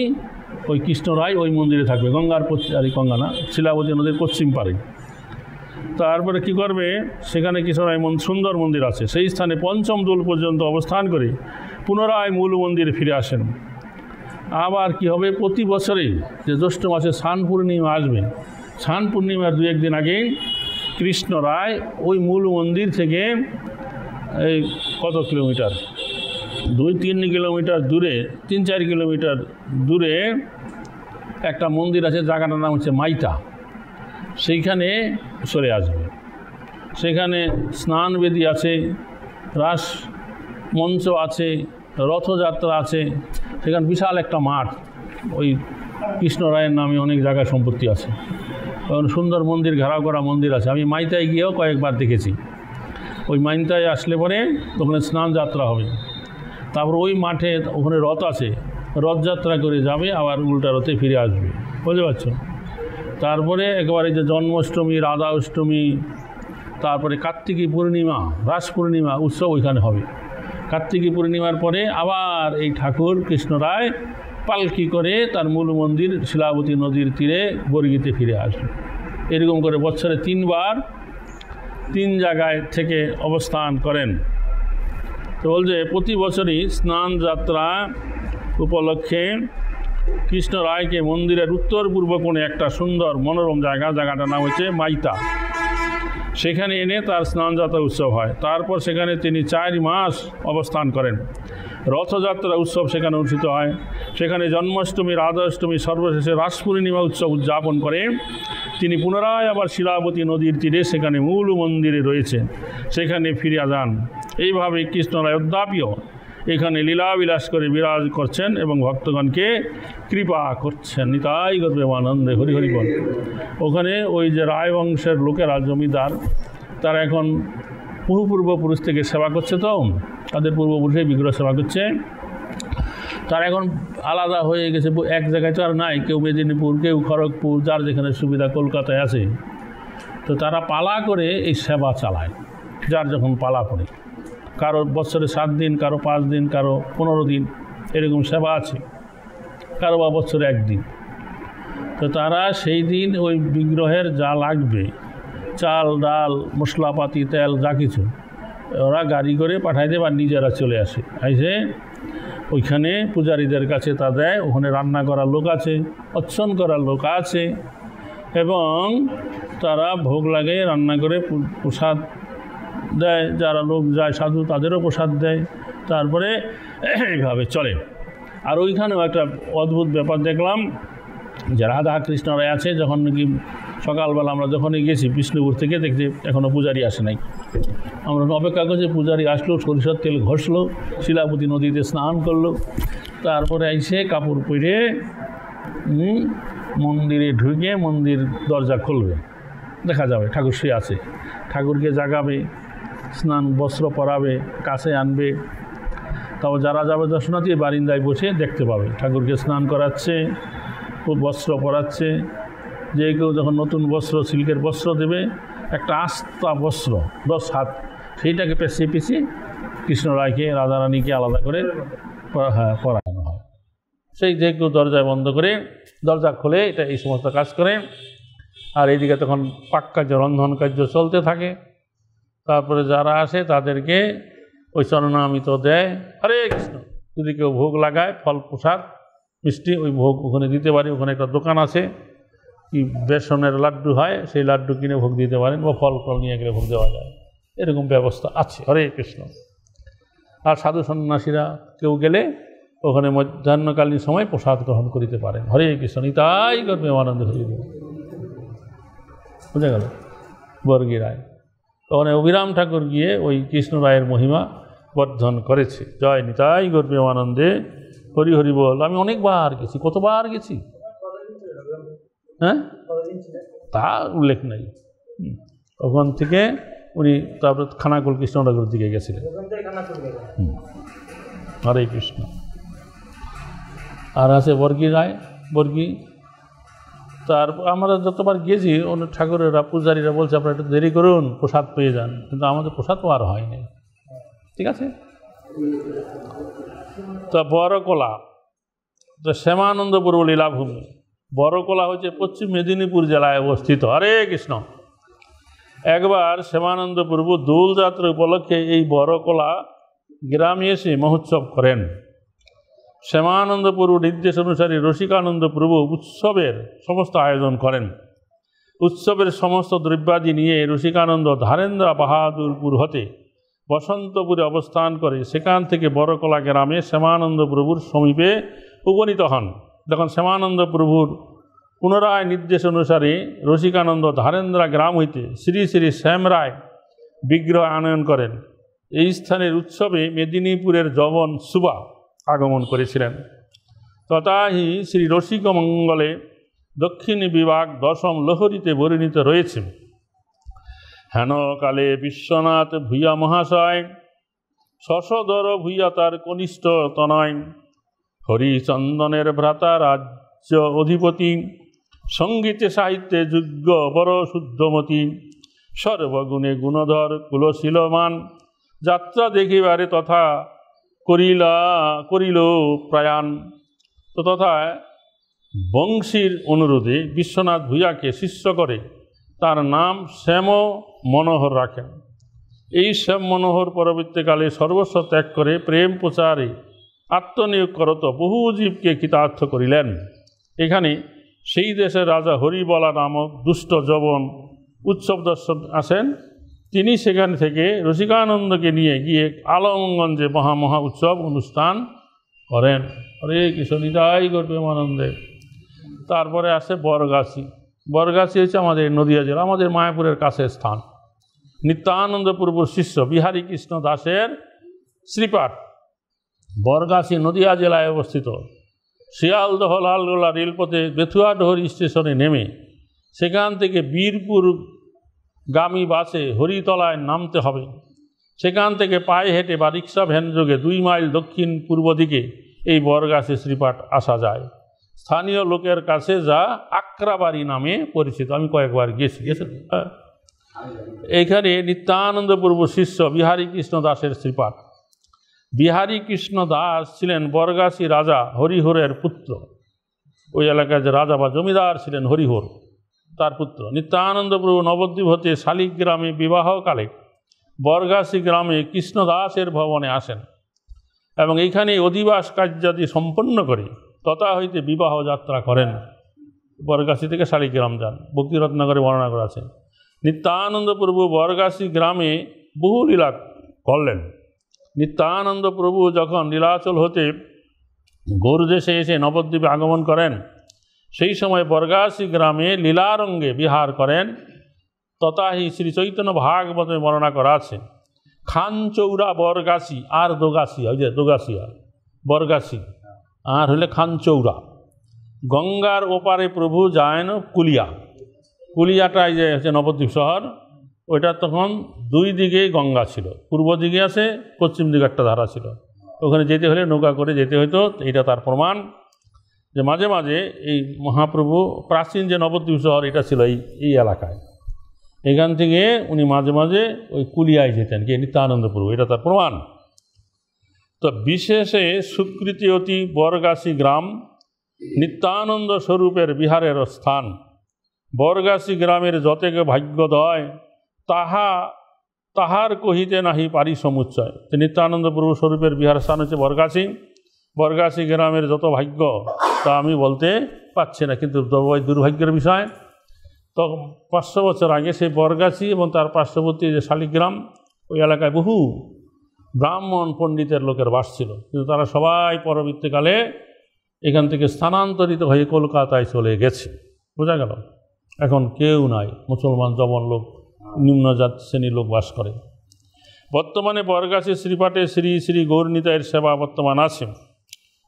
ওই কৃষ্ণ রায় ওই মন্দিরে থাকবে, গঙ্গার গঙ্গা না, শিলাবতী নদীর পশ্চিম পারে। তারপরে কি করবে, সেখানে কৃষ্ণ রায় সুন্দর মন্দির আছে, সেই স্থানে 5ম দোল পর্যন্ত অবস্থান করে পুনরায় মূল মন্দিরে ফিরে আসেন। আবার কি হবে, প্রতি বছরে যে জ্যৈষ্ঠ মাসে স্নান পূর্ণিমা আসবে, স্নান পূর্ণিমার 2-1 দিন আগেই কৃষ্ণ রায় ওই মূল মন্দির থেকে এই কত কিলোমিটার, 2-3 কিলোমিটার দূরে, 3-4 কিলোমিটার দূরে একটা মন্দির আছে, জায়গাটার নাম হচ্ছে মাইতা, সেইখানে সরে আসবে। সেখানে স্নান বেদী আছে, রাস মঞ্চ আছে, রথযাত্রা আছে, সেখানে বিশাল একটা মাঠ, ওই কৃষ্ণ রায়ের নামে অনেক জায়গায় সম্পত্তি আছে, সুন্দর মন্দির, ঘেরাও করা মন্দির আছে। আমি মাইতায় গিয়েও কয়েকবার দেখেছি। ওই মাইতায় আসলে পরে ওখানে স্নান যাত্রা হবে, তারপর ওই মাঠে ওখানে রথ আছে, রথযাত্রা করে যাবে, আবার উল্টা রথে ফিরে আসবে, বুঝতে পারছো? তারপরে একেবারে যে জন্মাষ্টমী, রাধা অষ্টমী, তারপরে কার্তিকী পূর্ণিমা, রাস পূর্ণিমা উৎসব ওইখানে হবে। কার্তিকী পূর্ণিমার পরে আবার এই ঠাকুর কৃষ্ণ রায় পালকি করে তার মূল মন্দির শিলাবতী নদীর তীরে বর্গীতে ফিরে আসবে। এরকম করে বছরে 3 বার 3 জায়গায় থেকে অবস্থান করেন। তো বলছে প্রতি বছরই স্নান যাত্রা উপলক্ষে কৃষ্ণ রায়কে মন্দিরের উত্তর পূর্ব কোণে একটা সুন্দর মনোরম জায়গাটার নাম হচ্ছে মাইতা, সেখানে এনে তার স্নানযাত্রা উৎসব হয়। তারপর সেখানে তিনি 4 মাস অবস্থান করেন। রথযাত্রা উৎসব সেখানে অনুষ্ঠিত হয়। সেখানে জন্মাষ্টমী, রাধা অষ্টমী, সর্বশেষে রাস পূর্ণিমা উৎসব উদযাপন করে তিনি পুনরায় আবার শিলাবতী নদীর তীরে সেখানে মূল মন্দিরে রয়েছে, সেখানে ফিরে যান। এইভাবে কৃষ্ণ রায় অদ্যাপিও এখানে লীলাবিলাস করে বিরাজ করছেন এবং ভক্তগণকে কৃপা করছেন। নিতাই গৌর প্রেমানন্দে হরি হরি বল। ওখানে ওই যে রায় বংশের লোকেরা, জমিদার, তারা এখন বহু পূর্বপুরুষ থেকে সেবা করছে, তো তাদের পূর্বপুরুষে বিগ্রহ সেবা করছে। তারা এখন আলাদা হয়ে গেছে, এক জায়গায় তো আর নাই, কেউ মেদিনীপুর, কেউ খড়গপুর, যার যেখানে সুবিধা কলকাতায় আছে। তো তারা পালা করে এই সেবা চালায়, যার যখন পালা পড়ে। কারো বছরে 7 দিন, কারো 5 দিন, কারো 15 দিন, এরকম সেবা আছে, কারো বা বছরে 1 দিন। তো তারা সেই দিন ওই বিগ্রহের যা লাগবে, চাল ডাল মশলাপাতি তেল যা কিছু, ওরা গাড়ি করে পাঠায় দেয় বা নিজেরা চলে আসে। এসে ওইখানে পূজারীদের কাছে তা দেয়। ওখানে রান্না করার লোক আছে, অর্চন করার লোক আছে, এবং তারা ভোগ লাগে, রান্না করে প্রসাদ দেয়। যারা লোক যায় সাধু, তাদেরও প্রসাদ দেয়। তারপরে এইভাবে চলে। আর ওইখানেও একটা অদ্ভুত ব্যাপার দেখলাম, যে রাধা কৃষ্ণরাই আছে। যখন নাকি সকালবেলা আমরা যখনই গেছি বিষ্ণুপুর থেকে, দেখছি এখনও পূজারি আসে নাই। আমরা অপেক্ষা করছি, পূজারি আসলো, সরিষার তেল ঘষলো, শিলাবতী নদীতে স্নান করলো, তারপরে এসে কাপড় পরে মন্দিরে ঢুকে মন্দির দরজা খুলবে, দেখা যাবে ঠাকুর শুয়ে আছে। ঠাকুরকে জাগাবে, স্নান বস্ত্র পরাবে, কাছে আনবে। তারপর যারা যাবে দর্শনার্থী বারিন্দায় বসে দেখতে পাবে ঠাকুরকে স্নান করাচ্ছে, বস্ত্র পরাচ্ছে। যে কেউ যখন নতুন বস্ত্র, সিল্কের বস্ত্র দেবে, একটা আস্তা বস্ত্র 10 হাত, সেইটাকে পেঁচিয়ে পেঁচিয়ে কৃষ্ণরায়কে, রাধারানীকে আলাদা করে পরানো হয়। সেই যে কেউ দরজায় বন্ধ করে, দরজা খুলে এটা এই সমস্ত কাজ করে। আর এইদিকে তখন পাক কার্য, রন্ধন কার্য চলতে থাকে। তারপরে যারা আসে তাদেরকে ওই চরণামৃত দেয়, হরে কৃষ্ণ। যদি কেউ ভোগ লাগায়, ফল প্রসাদ মিষ্টি, ওই ভোগ ওখানে দিতে পারি। ওখানে একটা দোকান আছে, কি বেসনের লাড্ডু হয়, সেই লাড্ডু কিনে ভোগ দিতে পারেন, বা ফল নিয়ে গেলে ভোগ দেওয়া যায়, এরকম ব্যবস্থা আছে। হরে কৃষ্ণ। আর সাধু সন্ন্যাসীরা কেউ গেলে ওখানে মধ্যাহ্নকালীন সময় প্রসাদ গ্রহণ করিতে পারেন। হরে কৃষ্ণ। নিতাই গর্বে আনন্দ হরিব। বুঝা গেল? বর্গী রায় ওখানে অভিরাম ঠাকুর গিয়ে ওই কৃষ্ণ রায়ের মহিমা বর্ধন করেছে। জয় নিতাই গর্বে আনন্দে হরি হরি বল। আমি অনেকবার গেছি, কতবার গেছি, হ্যাঁ, তা উল্লেখ নাই। ওখান থেকে উনি তারপরে খানাকুল কৃষ্ণনগরের দিকে গেছিলেন। হরে কৃষ্ণ। আর আছে বর্গী রায়, বর্গী। তারপর আমরা যতবার গেছি অন্য ঠাকুরেরা, পূজারীরা বলছে আপনারা একটু দেরি করুন, প্রসাদ পেয়ে যান। কিন্তু আমাদের প্রসাদ তো আর হয়নি। ঠিক আছে। তা বড়কলা, তো শ্যামানন্দপুর লীলাভূমি। বড়কলা হচ্ছে পশ্চিম মেদিনীপুর জেলায় অবস্থিত। হরে কৃষ্ণ। একবার শ্যামানন্দ প্রভু দোল যাত্রা উপলক্ষে এই বড়কলা গ্রামে এসে মহোৎসব করেন। শ্যামানন্দ প্রভু নির্দেশ অনুসারে রসিকানন্দ প্রভু উৎসবের সমস্ত আয়োজন করেন। উৎসবের সমস্ত দ্রব্যাদি নিয়ে রসিকানন্দ ধারেন্দ্র বাহাদুরপুর হতে বসন্তপুরে অবস্থান করে সেখান থেকে বড়কলা গ্রামে শ্যামানন্দ প্রভুর সমীপে উপনীত হন। যখন শ্যামানন্দ প্রভুর পুনরায় নির্দেশ অনুসারে রসিকানন্দ ধারেন্দ্রা গ্রাম হইতে শ্রী শ্রী শ্যামরায় বিগ্রহ আনয়ন করেন। এই স্থানের উৎসবে মেদিনীপুরের যবন সুবা আগমন করেছিলেন। তথাহি শ্রী রসিক মঙ্গলে দক্ষিণ বিভাগ 10ম লহরীতে বর্ণিত রয়েছে। হেন কালে বিশ্বনাথ ভূয়া মহাশয় শশধর ভূয়া তার কনিষ্ঠ তনয়, হরিচন্দনের ভ্রাতা রাজ্য অধিপতি, সঙ্গীতে সাহিত্যে যোগ্য বড় শুদ্ধমতী, সর্বগুণে গুণধর কুলশীলমান, যাত্রা দেখিবারে তথা করিল প্রয়াণ। তো তথা বংশীর অনুরোধে বিশ্বনাথ ভূয়াকে শিষ্য করে তার নাম শ্যাম মনোহর রাখেন। এই শ্যাম মনোহর পরবর্তীকালে সর্বস্ব ত্যাগ করে প্রেম প্রচারে আত্মনিয়োগ করত বহু জীবকে কৃতার্থ করিলেন। এখানে সেই দেশের রাজা হরিবলা নামক দুষ্ট যবন উৎসব দর্শন আসেন। তিনি সেখান থেকে রসিকানন্দকে নিয়ে গিয়ে আলমগঞ্জে মহা উৎসব অনুষ্ঠান করেন। হরে কৃষ্ণ। নিতাই গর্বে আনন্দে। তারপরে আসে বরগাছি। বরগাছি হচ্ছে আমাদের নদিয়া জেলা, আমাদের মায়াপুরের কাছে স্থান। নিত্যানন্দ প্রভুর শিষ্য বিহারী কৃষ্ণ দাসের শ্রীপাঠ। বরগাছি নদিয়া জেলায় অবস্থিত। শিয়ালদহ লালগোলা রেলপথে বেথুয়াডহরি স্টেশনে নেমে সেখান থেকে বীরপুর গামী বাসে হরিতলায় নামতে হবে। সেখান থেকে পায়ে হেঁটে বা রিক্সা ভ্যান যোগে 2 মাইল দক্ষিণ পূর্ব দিকে এই বরগাছি শ্রীপাঠ আসা যায়। স্থানীয় লোকের কাছে যা আক্রাবাড়ি নামে পরিচিত। আমি কয়েকবার গেছি। এইখানে নিত্যানন্দ প্রভু শিষ্য বিহারী কৃষ্ণ দাসের শ্রীপাঠ। বিহারী কৃষ্ণ দাস ছিলেন বরগাছি রাজা হরিহরের পুত্র। ওই এলাকায় যে রাজা বা জমিদার ছিলেন হরিহর, তার পুত্র। নিত্যানন্দ প্রভু নবদ্বীপ হতে শালিগ্রামে বিবাহকালে বরগাছি গ্রামে কৃষ্ণ দাসের ভবনে আসেন এবং এইখানে অধিবাস কার্যাদি সম্পন্ন করে তথা হইতে বিবাহ যাত্রা করেন। বরগাছি থেকে শালিগ্রাম যান, ভক্তিরত্নাকরে বর্ণনা করা আছে। নিত্যানন্দ প্রভু বরগাছি গ্রামে বহু লীলা করলেন। নিত্যানন্দ প্রভু যখন লীলাচল হতে গৌরদেশে এসে নবদ্বীপে আগমন করেন, সেই সময় বরগাছি গ্রামে লীলারঙ্গে বিহার করেন। তথাহি শ্রী চৈতন্য ভাগবতে বর্ণনা করা আছে। খানচৌরা বরগাছি আর দোগাছিয়া, ওই যে দোগাছিয়া বরগাছি আর হলে খানচৌরা। গঙ্গার ওপারে প্রভু যায়ন কুলিয়া। কুলিয়াটাই যে হচ্ছে নবদ্বীপ শহর, ওইটা তখন 2 দিকেই গঙ্গা ছিল। পূর্ব দিকে আছে, পশ্চিম দিকে একটা ধারা ছিল। ওখানে যেতে হলে নৌকা করে যেতে হইতো। এটা তার প্রমাণ যে মাঝে মাঝে এই মহাপ্রভু প্রাচীন যে নবদ্বীপ শহর এটা ছিল এই এলাকায়। এখান থেকে উনি মাঝে মাঝে ওই কুলিয়ায় যেতেন, কি নিত্যানন্দ প্রভু, এটা তার প্রমাণ। তো বিশেষে স্বীকৃতি অতি বরগাছি গ্রাম নিত্যানন্দ স্বরূপের বিহারের স্থান। বরগাছি গ্রামের যতেক ভাগ্যোদয় তাহার কহিতে নাহি পারি সমুচ্চয়। নিত্যানন্দ প্রভু স্বরূপের বিহার স্থান হচ্ছে বরগাছি। বরগাছি গ্রামের যত ভাগ্য তা আমি বলতে পারছি না, কিন্তু দুর্ভাগ্যের বিষয়। তো 500 বছর আগে সেই বরগাছি এবং তার পার্শ্ববর্তী যে শালিগ্রাম, ওই এলাকায় বহু ব্রাহ্মণ পণ্ডিতের লোকের বাস ছিল, কিন্তু তারা সবাই পরবর্তীকালে এখান থেকে স্থানান্তরিত হয়ে কলকাতায় চলে গেছে। বোঝা গেল? এখন কেউ নাই, মুসলমান জবন লোক, নিম্নজাত শ্রেণীর লোক বাস করে। বর্তমানে বরগাছি শ্রীপাঠে শ্রী শ্রী গৌরনিতাইয়ের সেবা বর্তমান আছে।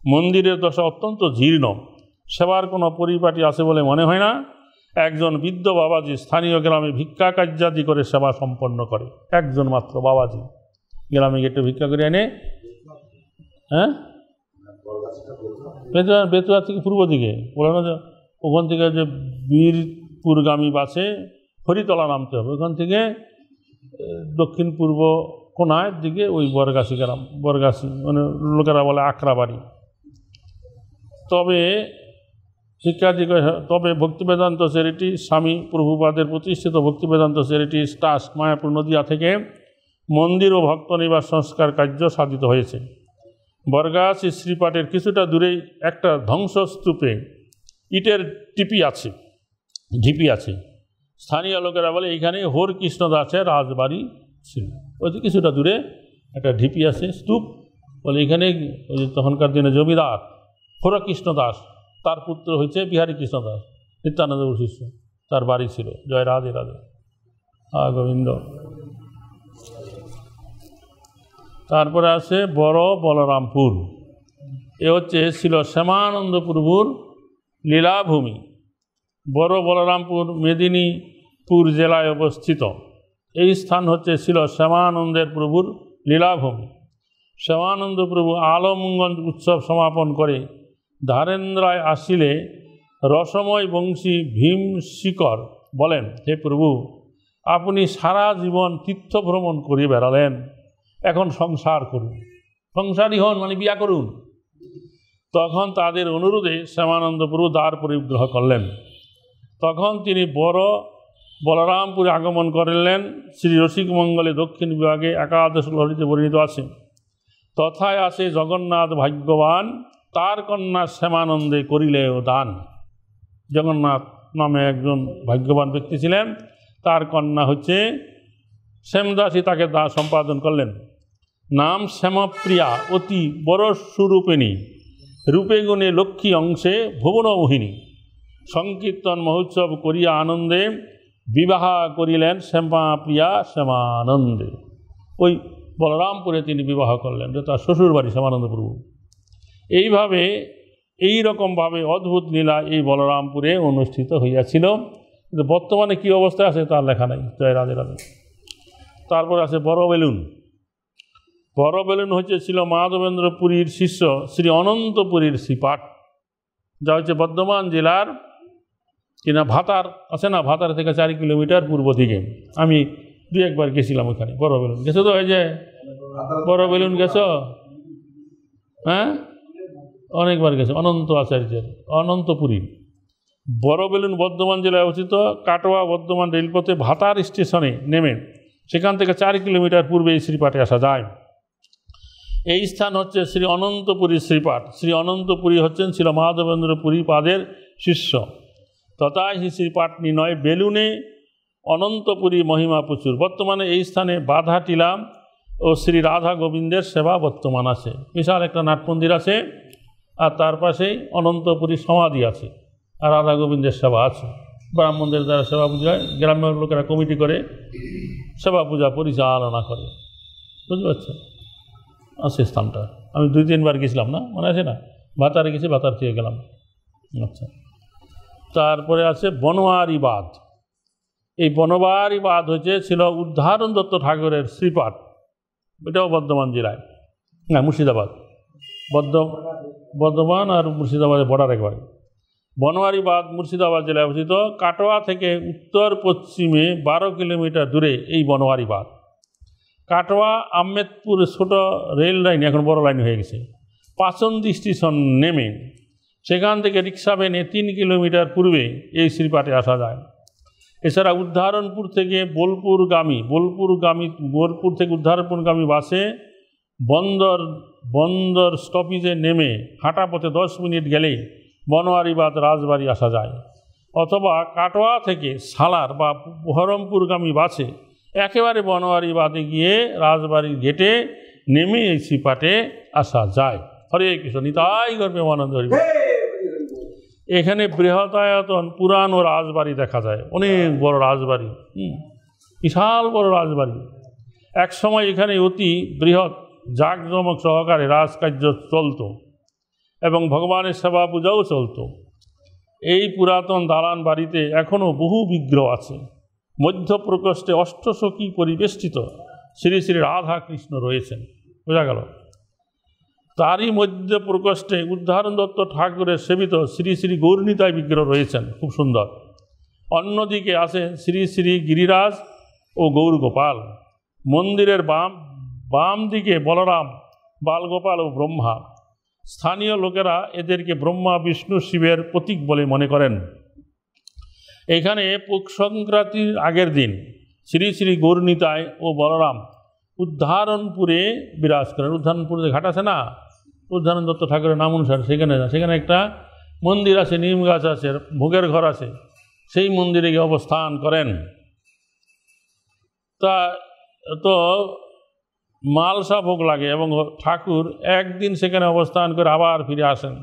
মন্দিরের দশা অত্যন্ত জীর্ণ, সেবার কোনো পরিপাটি আছে বলে মনে হয় না। একজন বৃদ্ধ বাবাজি স্থানীয় গ্রামে ভিক্ষা কার্যাদি করে সেবা সম্পন্ন করে। একজন মাত্র বাবাজি গ্রামে গেটে ভিক্ষা করে এনে, হ্যাঁ, বেতুয়া থেকে পূর্ব দিকে বলানো যায়। ওখান থেকে যে বীরপুরগামী বাসে হরিতলা নামতে হবে, ওখান থেকে দক্ষিণ পূর্ব কোনায় দিকে ওই বরগাছি গ্রাম। বরগাছি মানে লোকেরা বলে আক্রাবাড়ি। তবে ভক্তিবেদান্ত চ্যারিটি স্বামী প্রভুপাদের প্রতিষ্ঠিত ভক্তিবেদান্ত চ্যারিটি ট্রাস্ট মায়াপুর নদিয়া থেকে মন্দির ও ভক্ত নিবাস সংস্কার কার্য সাধিত হয়েছে। বরগাছি শ্রীপাঠের কিছুটা দূরেই একটা ধ্বংসস্তূপে ইটের ঢিপি আছে। স্থানীয় লোকেরা বলে এইখানে হর কৃষ্ণ দাসের রাজবাড়ি ছিল। ওই যে কিছুটা দূরে একটা ঢিপি আছে, স্তূপ বলে। এখানে তখনকার দিনে জমিদার হরকৃষ্ণ দাস, তার পুত্র হয়েছে বিহারী কৃষ্ণ দাস, নিত্যানন্দ শিষ্য, তার বাড়ি ছিল। জয় রাধে রাধে, গোবিন্দ। তারপরে আছে বড় বলরামপুর। এ ছিল শ্যামানন্দ প্রভুর লীলাভূমি। বড় বলরামপুর মেদিনীপুর জেলায় অবস্থিত। এই স্থান ছিল শ্যামানন্দের প্রভুর লীলাভূমি। শ্যামানন্দ প্রভু আলমঙ্গল উৎসব সমাপন করে ধারেন্দ্রায় আসিলে রসময় বংশী ভীমশিকর বলেন, হে প্রভু, আপনি সারা জীবন তীর্থ ভ্রমণ করে বেড়ালেন, এখন সংসার করুন, সংসারী হন মানে বিয়া করুন। তখন তাদের অনুরোধে শ্যামানন্দ প্রভু দ্বার পরিগ্রহ করলেন। তখন তিনি বড় বলরামপুরে আগমন করলেন। শ্রী রসিকমঙ্গলে দক্ষিণ বিভাগে 11 লহরীতে বর্ণিত আছে। তথায় আছে জগন্নাথ ভাগ্যবান, তার কন্যা শ্যামানন্দে করিলেও দান। জগন্নাথ নামে একজন ভাগ্যবান ব্যক্তি ছিলেন, তার কন্যা শ্যামদাসী তাকে দান সম্পাদন করলেন। নাম শ্যামপ্রিয়া, অতি বড় সুরূপিণী, রূপে গুণে লক্ষ্মী অংশে ভুবনমোহিনী। সংকীর্তন মহোৎসব করিয়া আনন্দে বিবাহ করিলেন শ্যামাপ্রিয়া শ্যামানন্দে। ওই বলরামপুরে তিনি বিবাহ করলেন, যে তার শ্বশুর বাড়ি শ্যামানন্দ প্রভু। এইভাবে এই রকমভাবে অদ্ভুত লীলা এই বলরামপুরে অনুষ্ঠিত হইয়াছিল। কিন্তু বর্তমানে কী অবস্থা আছে তার লেখা নাই। জয় রাধে রাধে। তারপর আছে বড় বেলুন। বড় বেলুন ছিল মাধবেন্দ্র পুরীর শিষ্য শ্রী অনন্তপুরীর শ্রীপাঠ, যা হচ্ছে বর্ধমান জেলার কিনা ভাতার আছে না, ভাতার থেকে 4 কিলোমিটার পূর্ব দিকে। আমি 2-1 গেছিলাম ওখানে। বড় বেলুন গেছো তো? হয়ে যায় বড় বেলুন গেছো? হ্যাঁ, অনেকবার গেছে। অনন্ত আচার্যের অনন্তপুরী। বড় বেলুন বর্ধমান জেলায় অবস্থিত। কাটোয়া বর্ধমান রেলপথে ভাতার স্টেশনে নেমে সেখান থেকে 4 কিলোমিটার পূর্বে এই শ্রীপাঠে আসা যায়। এই স্থান হচ্ছে শ্রী অনন্তপুরী শ্রীপাঠ। শ্রী অনন্তপুরী হচ্ছেন ছিল মাধবেন্দ্র পুরী পাদের শিষ্য, তথায় শ্রীপাঠ নির্ণয় বেলুনে অনন্তপুরী মহিমা প্রচুর। বর্তমানে এই স্থানে বাধা টিলা ও শ্রী রাধা গোবিন্দের সেবা বর্তমান আছে। বিশাল একটা নাট মন্দির আছে, আর তার পাশেই অনন্তপুরী সমাধি আছে, আর রাধা গোবিন্দের সেবা আছে। ব্রাহ্মণদের দ্বারা সেবা পূজা হয়, গ্রামের লোকেরা কমিটি করে সেবা পূজা পরিচালনা করে। বুঝতে পারছেন? আছে স্থানটা। আমি 2-3 গেছিলাম, না মনে আছে না? ভাতারে গেছি, ভাতার থেকে গেলাম। আচ্ছা, তারপরে আছে বনোয়ারি বাঁধ। এই বনোয়ারি বাঁধ ছিল উদ্ধারণ দত্ত ঠাকুরের শ্রীপাঠ। এটাও বর্ধমান জেলায়, না মুর্শিদাবাদ, বর্ধমান আর মুর্শিদাবাদের বর্ডার একবারে। বনোয়ারি বাঁধ মুর্শিদাবাদ জেলায় অবস্থিত। কাটোয়া থেকে উত্তর পশ্চিমে 12 কিলোমিটার দূরে এই বনোয়ারি বাঁধ। কাটোয়া আহমেদপুর ছোট রেল লাইন এখন বড় লাইন হয়ে গেছে। পাচন্দি স্টেশন নেমে সেখান থেকে রিক্সা ভ্যানে 3 কিলোমিটার পূর্বে এই শ্রীপাঠে আসা যায়। এছাড়া উদ্ধারণপুর থেকে বোলপুর থেকে উদ্ধারণপুরগামী বাসে বন্দর স্টপেজে নেমে হাঁটা পথে 10 মিনিট গেলেই বনোয়ারি বাঁধ রাজবাড়ি আসা যায়। অথবা কাটোয়া থেকে সালার বা বহরমপুরগামী বাসে একেবারে বনোয়ারি বাঁধে গিয়ে রাজবাড়ির গেটে নেমে এই শ্রীপাঠে আসা যায়। হরে কৃষ্ণ, নিতাই গর্বে আনন্দ হরি। এখানে বৃহদায়তন পুরানো রাজবাড়ি দেখা যায়, অনেক বড় রাজবাড়ি, বিশাল বড় রাজবাড়ি। এক সময় এখানে অতি বৃহৎ জাঁকজমক সহকারে রাজকার্য চলত এবং ভগবানের সেবা পূজাও চলত। এই পুরাতন দালান বাড়িতে এখনও বহু বিগ্রহ আছে। মধ্য প্রকোষ্ঠে অষ্টসখী পরিবেষ্টিত শ্রী শ্রী রাধা কৃষ্ণ রয়েছেন। বোঝা গেল? তারই মধ্য প্রকোষ্ঠে উদ্ধারণ দত্ত ঠাকুরের সেবিত শ্রী শ্রী গৌরনীতাই বিগ্রহ রয়েছেন, খুব সুন্দর। অন্যদিকে আছে শ্রী শ্রী গিরিরাজ ও গৌরগোপাল। মন্দিরের বাম দিকে বলরাম, বালগোপাল ও ব্রহ্মা। স্থানীয় লোকেরা এদেরকে ব্রহ্মা বিষ্ণু শিবের প্রতীক বলে মনে করেন। এখানে পৌষ সংক্রান্তির আগের দিন শ্রী শ্রী গৌরনীতাই ও বলরাম উদ্ধারণপুরে বিরাজ করেন। উদ্ধারণপুরে ঘাট আছে না, উদ্ধারণ দত্ত ঠাকুরের নাম অনুসারে সেখানে একটা মন্দির আছে, নিম গাছ আছে, ভোগের ঘর আছে, সেই মন্দিরে গিয়ে অবস্থান করেন। তো মালসা ভোগ লাগে এবং ঠাকুর একদিন সেখানে অবস্থান করে আবার ফিরে আসেন।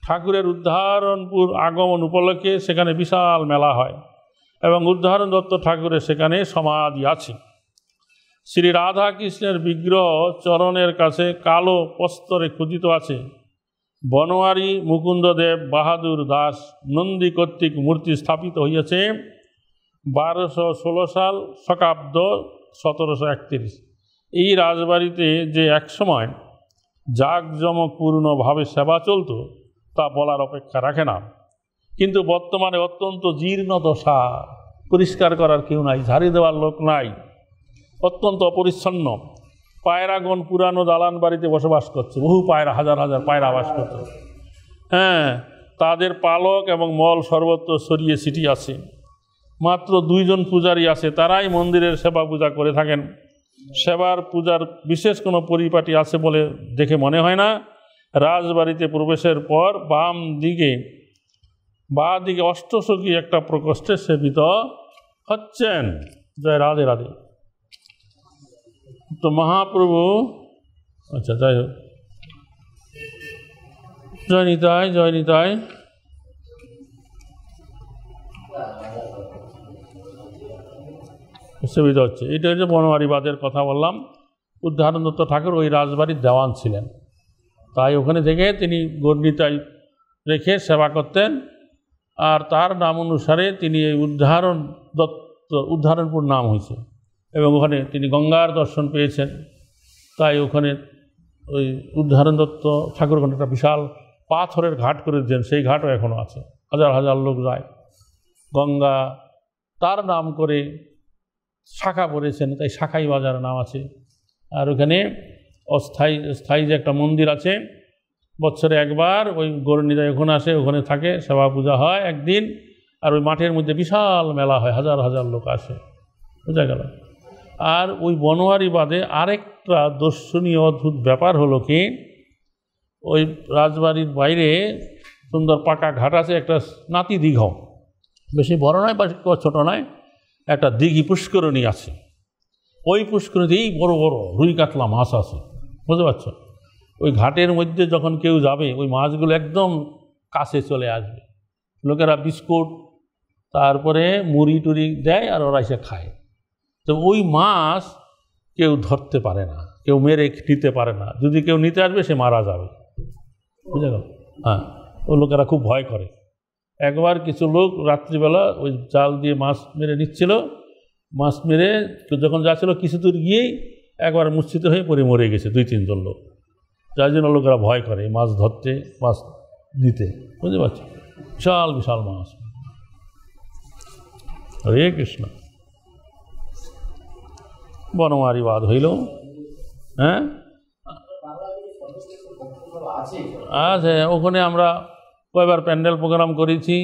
ঠাকুরের উদ্ধারণপুর আগমন উপলক্ষে সেখানে বিশাল মেলা হয় এবং উদ্ধারণ দত্ত ঠাকুরের সেখানে সমাধি আছে। শ্রী রাধা কৃষ্ণের বিগ্রহ চরণের কাছে কালো প্রস্তরে খোদিত আছে। বনোয়ারি মুকুন্দদেব বাহাদুর দাস নন্দী কর্তৃক মূর্তি স্থাপিত হইয়াছে 1216 সাল, শকাব্দ 1731। এই রাজবাড়িতে যে একসময় জাঁকজমকপূর্ণভাবে সেবা চলত তা বলার অপেক্ষা রাখে না, কিন্তু বর্তমানে অত্যন্ত জীর্ণ দশা। পরিষ্কার করার কেউ নাই, ঝাড়ি দেওয়ার লোক নাই, অত্যন্ত অপরিচ্ছন্ন। পায়রাগণ পুরানো দালান বাড়িতে বসবাস করছে, বহু পায়রা, হাজার হাজার পায়রা বাস করছে। হ্যাঁ, তাদের পালক এবং মল সর্বত্র ছড়িয়ে ছিটিয়ে আছে। মাত্র 2 জন পূজারী আছে, তারাই মন্দিরের সেবা পূজা করে থাকেন। সেবার পূজার বিশেষ কোনো পরিপাটি আছে বলে দেখে মনে হয় না। রাজবাড়িতে প্রবেশের পর বাম দিকে অষ্টসখী একটা প্রকোষ্ঠে সেবিত হচ্ছেন। জয় রাধে রাধে। তো মহাপ্রভু, আচ্ছা যাই হোক, জয় নিতাই, জয় নিতাই। সেবিত হচ্ছে। এটা হচ্ছে বনোয়ারি বাঁধের কথা বললাম। উদ্ধারণ দত্ত ঠাকুর ওই রাজবাড়ির দেওয়ান ছিলেন, তাই ওখানে থেকে তিনি গৌরনীতাই রেখে সেবা করতেন। আর তার নাম অনুসারে তিনি এই উদ্ধারণপুর নাম হয়েছে এবং ওখানে তিনি গঙ্গার দর্শন পেয়েছেন। তাই ওখানে ওই উদাহরণ দত্ত ঠাকুরগণ একটা বিশাল পাথরের ঘাট করে দিয়েছেন, সেই ঘাটও এখনও আছে, হাজার হাজার লোক যায়। গঙ্গা তার নাম করে শাখা পড়েছেন, তাই শাখাই বাজার নাম আছে। আর ওখানে স্থায়ী যে একটা মন্দির আছে, বছরে একবার ওই গৌরনীরা ওখানে আসে, ওখানে থাকে, সেবা পূজা হয় একদিন, আর ওই মাঠের মধ্যে বিশাল মেলা হয়, হাজার হাজার লোক আসে, বোঝা গেল। আর ওই বনোয়ারি বাদে আরেকটা দর্শনীয় অদ্ভুত ব্যাপার হলো কি, ওই রাজবাড়ির বাইরে সুন্দর পাকা ঘাট আছে, একটা নাতি দীঘ, বেশি বড় নয় বা ছোটো নয়, একটা দিঘি পুষ্করণী আছে। ওই পুষ্করণীতে এই বড় বড় রুই কাতলা মাছ আছে, বুঝতে পারছো। ওই ঘাটের মধ্যে যখন কেউ যাবে, ওই মাছগুলো একদম কাছে চলে আসবে, লোকেরা বিস্কুট তারপরে মুড়ি টুড়ি দেয়, আর ওরা এসে খায়। তো ওই মাছ কেউ ধরতে পারে না, কেউ মেরে নিতে পারে না, যদি কেউ নিতে আসবে সে মারা যাবে, বুঝে গেল। হ্যাঁ, ও লোকেরা খুব ভয় করে। একবার কিছু লোক রাত্রিবেলা ওই জাল দিয়ে মাছ মেরে নিচ্ছিল, মাছ মেরে যখন যাচ্ছিল কিছু দূর গিয়েই একবার মূর্ছিত হয়ে পড়ে মরে গেছে 2-3 জন লোক। যার জন্য লোকেরা ভয় করে মাছ ধরতে, মাছ দিতে, বুঝতে পারছি। বিশাল বিশাল মাছ। হরে কৃষ্ণ। বনমারিবাদ হইল। হ্যাঁ, আচ্ছা, ওখানে আমরা কয়েকবার প্যান্ডেল প্রোগ্রাম করেছি।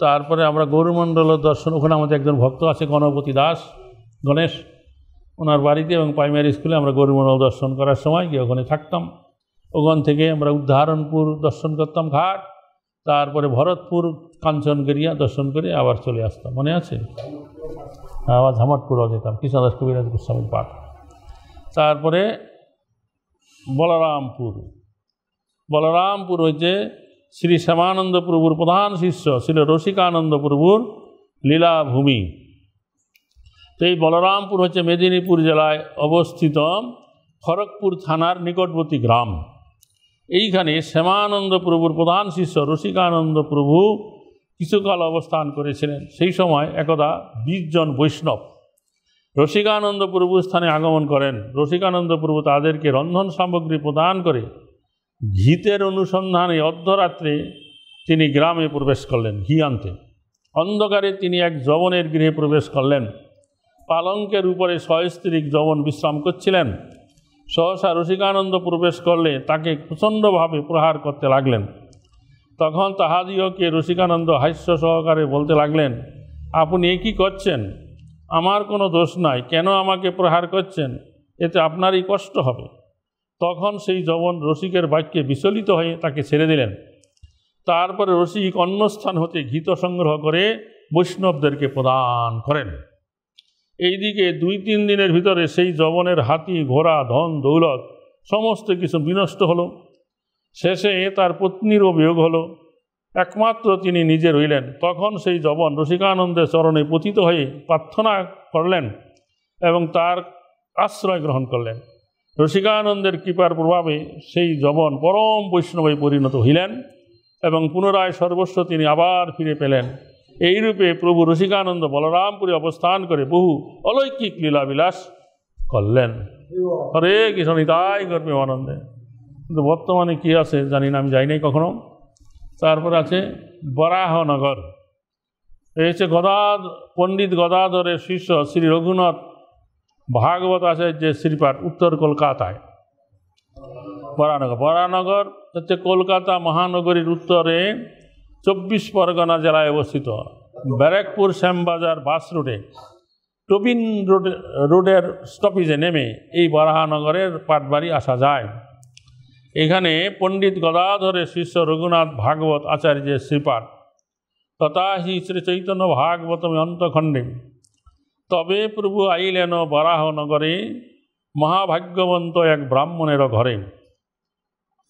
তারপরে আমরা গৌরমণ্ডলের দর্শন, ওখানে আমাদের একজন ভক্ত আছে গণপতি দাস, গণেশ, ওনার বাড়িতে এবং প্রাইমারি স্কুলে আমরা গৌরমণ্ডল দর্শন করার সময় গিয়ে ওখানে থাকতাম। ওখান থেকে আমরা উদ্ধারণপুর দর্শন করতাম ঘাট, তারপরে ভরতপুর কাঞ্চনগিরিয়া দর্শন করে আবার চলে আসতাম, মনে আছে? আবার ঝামটপুরও যেতাম, কৃষ্ণদাস কবিরাজ গোস্বামীর পাঠ। তারপরে বলরামপুর হচ্ছে শ্রী শ্যামানন্দ প্রভুর প্রধান শিষ্য শ্রী রসিকানন্দ প্রভুর লীলাভূমি। তো এই বলরামপুর হচ্ছে মেদিনীপুর জেলায় অবস্থিত খড়গপুর থানার নিকটবর্তী গ্রাম। এইখানে শ্যামানন্দ প্রভুর প্রধান শিষ্য রসিকানন্দ প্রভু কিছুকাল অবস্থান করেছিলেন। সেই সময় একদা 20 জন বৈষ্ণব রসিকানন্দ প্রভু স্থানে আগমন করেন। রসিকানন্দ প্রভু তাদেরকে রন্ধন সামগ্রী প্রদান করে ঘিতের অনুসন্ধানে অর্ধরাত্রে তিনি গ্রামে প্রবেশ করলেন ঘি আনতে। অন্ধকারে তিনি এক যবনের গৃহে প্রবেশ করলেন। পালঙ্কের উপরে সস্ত্রীক যবন বিশ্রাম করছিলেন। সহসা রসিকানন্দ প্রবেশ করলে তাকে প্রচণ্ডভাবে প্রহার করতে লাগলেন। তখন তাহাদিওকে রসিকানন্দ হাস্য সহকারে বলতে লাগলেন, আপনি এ কী করছেন? আমার কোনো দোষ নাই, কেন আমাকে প্রহার করছেন? এতে আপনারই কষ্ট হবে। তখন সেই যবন রসিকের বাক্যে বিচলিত হয়ে তাকে ছেড়ে দিলেন। তারপরে রসিক অন্যস্থান হতে ঘিত সংগ্রহ করে বৈষ্ণবদেরকে প্রদান করেন। এইদিকে 2-3 দিনের ভিতরে সেই যবনের হাতি, ঘোড়া, ধন দৌলত সমস্ত কিছু বিনষ্ট হলো। শেষে তার পত্নীরও বিয়োগ হলো, একমাত্র তিনি নিজে রইলেন। তখন সেই যবন রসিকানন্দের চরণে পতিত হয়ে প্রার্থনা করলেন এবং তার আশ্রয় গ্রহণ করলেন। রসিকানন্দের কৃপার প্রভাবে সেই যবন পরম বৈষ্ণবে পরিণত হইলেন এবং পুনরায় সর্বস্ব তিনি আবার ফিরে পেলেন। এইরূপে প্রভু রসিকানন্দ বলরামপুরে অবস্থান করে বহু অলৌকিক লীলাবিলাস করলেন। হরে কৃষ্ণ, নিতাই গর্বে আনন্দে। কিন্তু বর্তমানে কী আছে জানি না, আমি যাই নাই কখনো। তারপর আছে বরাহনগর। এই হচ্ছে পণ্ডিত গদাধরের শিষ্য শ্রী রঘুনাথ ভাগবত আচার্যের শ্রীপাঠ, উত্তর কলকাতায় বরাহনগর হচ্ছে কলকাতা মহানগরীর উত্তরে 24 পরগনা জেলায় অবস্থিত। ব্যারাকপুর শ্যামবাজার বাস রুটে টোবিন রোডের স্টপেজে নেমে এই বরাহনগরের পাটবাড়ি আসা যায়। এখানে পণ্ডিত গদাধরের শিষ্য রঘুনাথ ভাগবত আচার্যের শ্রীপাঠ। তথা হি শ্রী চৈতন্য ভাগবতমে অন্তখণ্ডে তবে প্রভু আইলেন বরাহনগরে মহাভাগ্যবন্ত এক ব্রাহ্মণের ঘরে।